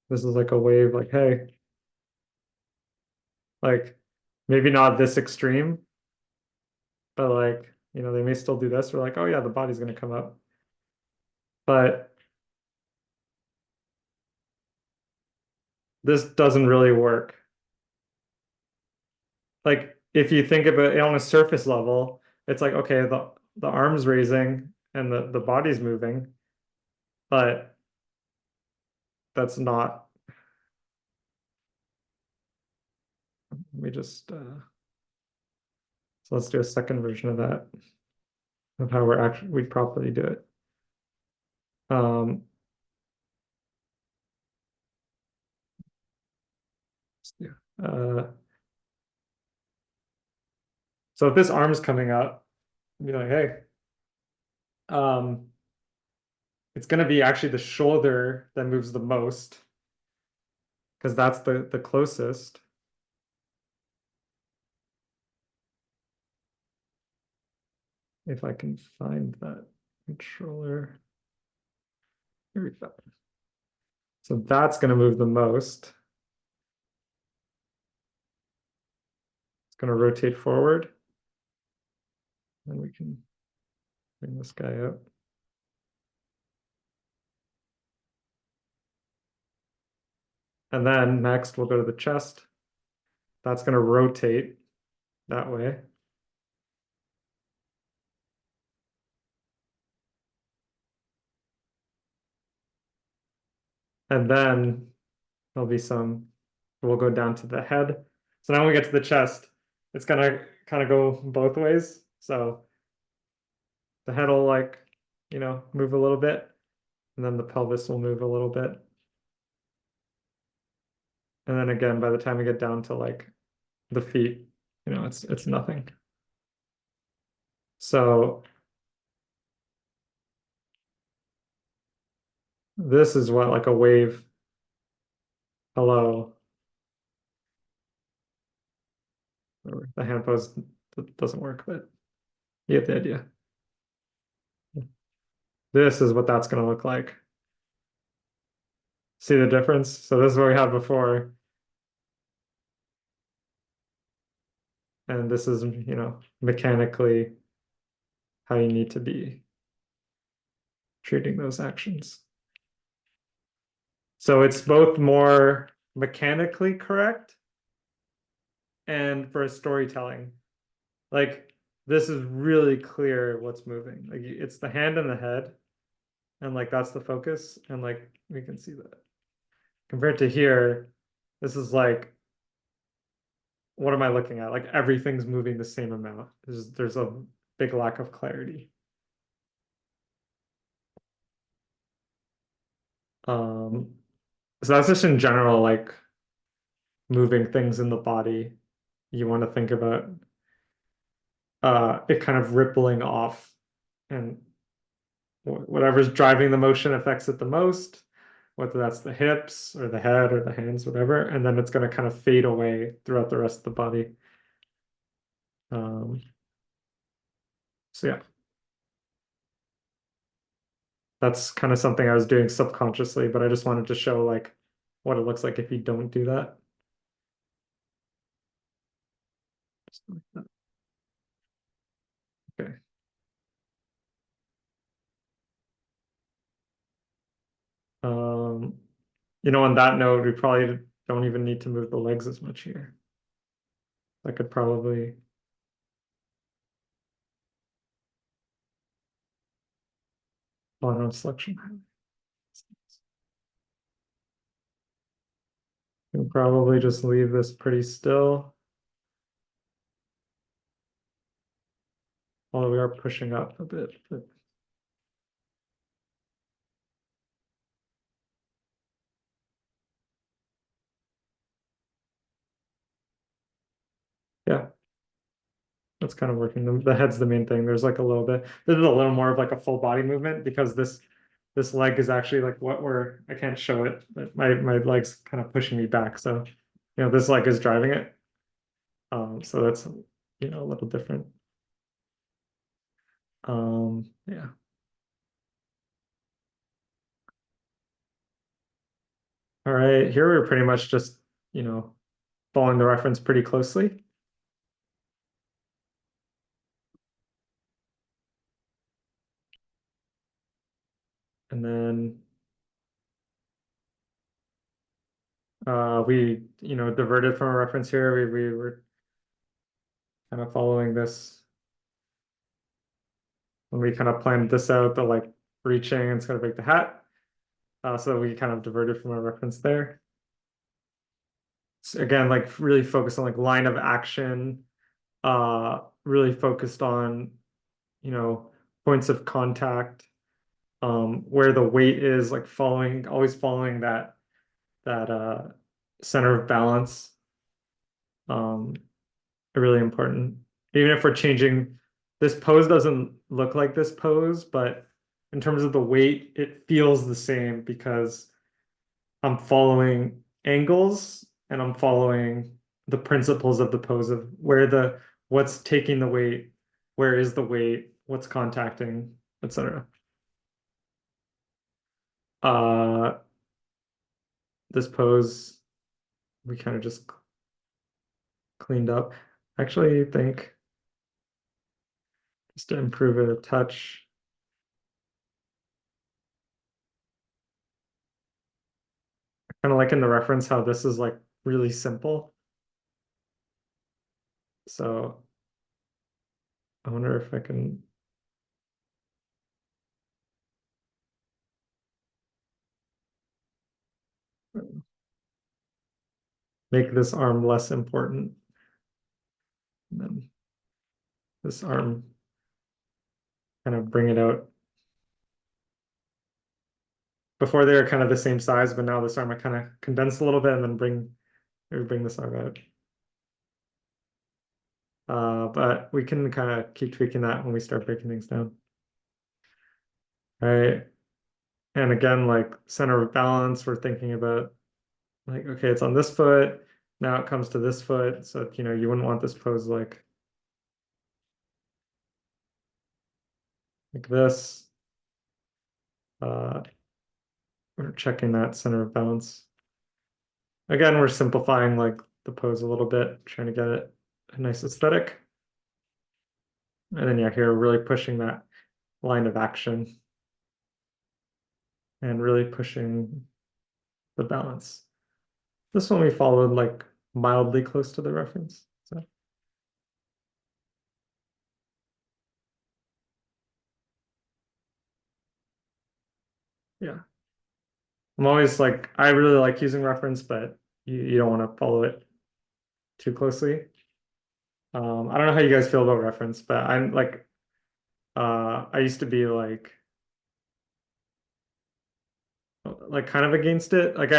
this is like a wave, like, hey, like maybe not this extreme, but like, they may still do this. We're like, oh yeah, the body's gonna come up. But this doesn't really work. Like if you think of it on a surface level, it's like, okay, the arm's raising and the body's moving, but that's not. Let me just so let's do a second version of that, of how we'd properly do it. So if this arm's coming up, be like, hey, it's going to be actually the shoulder that moves the most because that's the closest. If I can find that controller. Here we go. So that's going to move the most. It's going to rotate forward. And we can bring this guy up. And then next we'll go to the chest. That's going to rotate that way. And then there'll be we'll go down to the head. So now when we get to the chest, it's gonna kind of go both ways. So the head will like, move a little bit, and then the pelvis will move a little bit. And then again, by the time we get down to like the feet, it's nothing. So this is what like a wave. Hello. The hand pose that doesn't work, but you get the idea. This is what that's gonna look like. See the difference? So this is what we had before. And this is, you know, mechanically how you need to be treating those actions. So it's both more mechanically correct and for storytelling. Like this is really clear what's moving. Like it's the hand and the head, and like that's the focus, and like we can see that. Compared to here, this is like, what am I looking at? Like everything's moving the same amount. There's a big lack of clarity. So that's just in general, like moving things in the body. You want to think about it kind of rippling off, and whatever's driving the motion affects it the most, whether that's the hips or the head or the hands, whatever, and then it's going to kind of fade away throughout the rest of the body. So yeah, that's kind of something I was doing subconsciously, but I just wanted to show like what it looks like if you don't do that. Just like that. Okay. You know, on that note, we probably don't even need to move the legs as much here. I could probably on selection. Can probably just leave this pretty still. Although we are pushing up a bit, but yeah, that's kind of working. The head's the main thing. There's like a little bit, there's a little more of like a full body movement because this leg is actually like I can't show it, but my leg's kind of pushing me back. So, you know, this leg is driving it. So that's, you know, a little different. Yeah. All right, here we're pretty much just, you know, following the reference pretty closely. And then we, you know, diverted from a reference here. We were kind of following this. When we kind of planned this out, the like reaching and it's gonna break the hat. So we kind of diverted from a reference there. So again, like really focused on like line of action, really focused on, you know, points of contact, where the weight is, like always following that center of balance. Really important. Even if we're changing, this pose doesn't look like this pose, but in terms of the weight, it feels the same because I'm following angles and I'm following the principles of the pose of what's taking the weight, where is the weight, what's contacting, etc. This pose we kind of just cleaned up. Actually, I think just to improve it a touch. Kind of like in the reference how this is like really simple. So I wonder if I can make this arm less important. And then this arm, kind of bring it out. Before they were kind of the same size, but now this arm I kind of condense a little bit and then bring this arm out. But we can kind of keep tweaking that when we start breaking things down. All right. And again, like center of balance, we're thinking about like, okay, it's on this foot. Now it comes to this foot. So, you know, you wouldn't want this pose like like this. We're checking that center of balance. Again, we're simplifying like the pose a little bit, trying to get it a nice aesthetic. And then yeah, here we're really pushing that line of action and really pushing the balance. This one we followed like mildly close to the reference. So yeah. I'm always like, I really like using reference, but you don't want to follow it too closely. I don't know how you guys feel about reference, but I'm like, I used to be like kind of against it. Like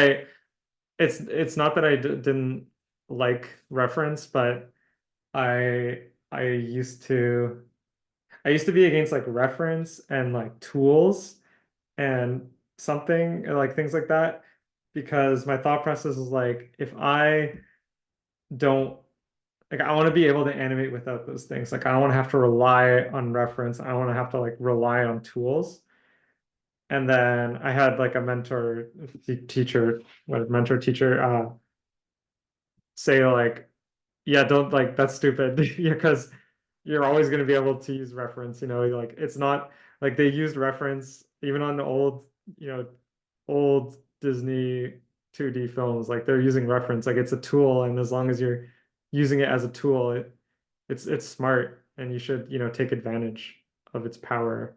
it's not that I didn't like reference, but I used to be against like reference and like tools and something like things like that, because my thought process is like, if I don't like, I want to be able to animate without those things. Like I don't want to have to rely on reference. I want to have to like rely on tools. And then I had like a teacher, say like, yeah, don't like, that's stupid because you're always going to be able to use reference, like it's not like they used reference even on the old Disney 2D films, like they're using reference, like it's a tool, and as long as you're using it as a tool, it's smart, and you should, take advantage of its power,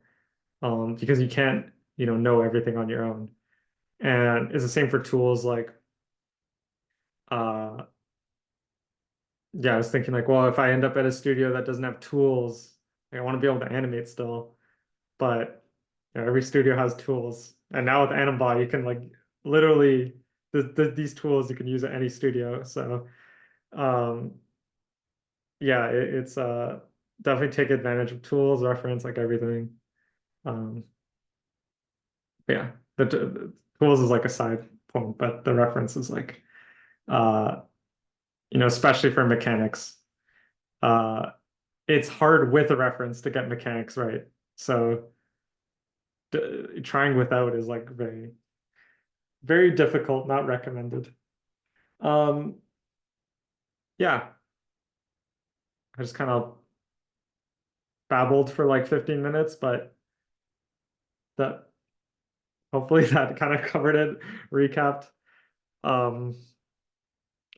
because you can't, know everything on your own. And it's the same for tools, like uh yeah, I was thinking like, well, if I end up at a studio that doesn't have tools, like, I want to be able to animate still, but every studio has tools. And now with Animbot, you can like literally these tools you can use at any studio. So um yeah, it's definitely take advantage of tools, reference, like everything. Um yeah, the tools is like a side point, but the reference is like uh especially for mechanics. Uh it's hard with a reference to get mechanics right. So trying without is like very, very difficult, not recommended. Yeah, I just kind of babbled for like 15 minutes, but that hopefully that kind of covered it, recapped. Um,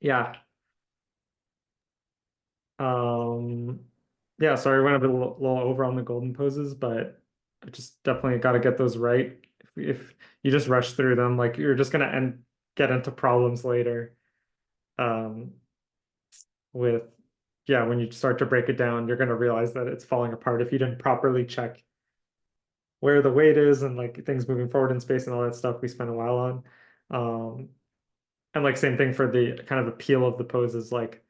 yeah. Um, yeah, sorry, I went a bit little over on the golden poses, but I just definitely got to get those right. If you just rush through them, like you're just gonna get into problems later. Um, with yeah, when you start to break it down, you're gonna realize that it's falling apart if you didn't properly check where the weight is and like things moving forward in space and all that stuff we spent a while on. And like same thing for the kind of appeal of the poses, like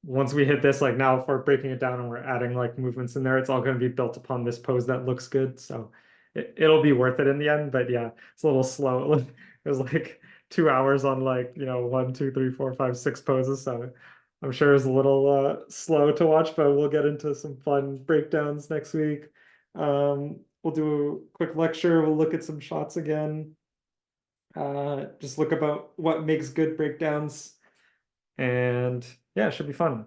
once we hit this, like now if we're breaking it down and we're adding like movements in there, it's all going to be built upon this pose that looks good. So it'll be worth it in the end. But yeah, it's a little slow. It was like 2 hours on like, 1, 2, 3, 4, 5, 6 poses. So I'm sure it's a little slow to watch, but we'll get into some fun breakdowns next week. We'll do a quick lecture. We'll look at some shots again. Just look about what makes good breakdowns. And yeah, it should be fun.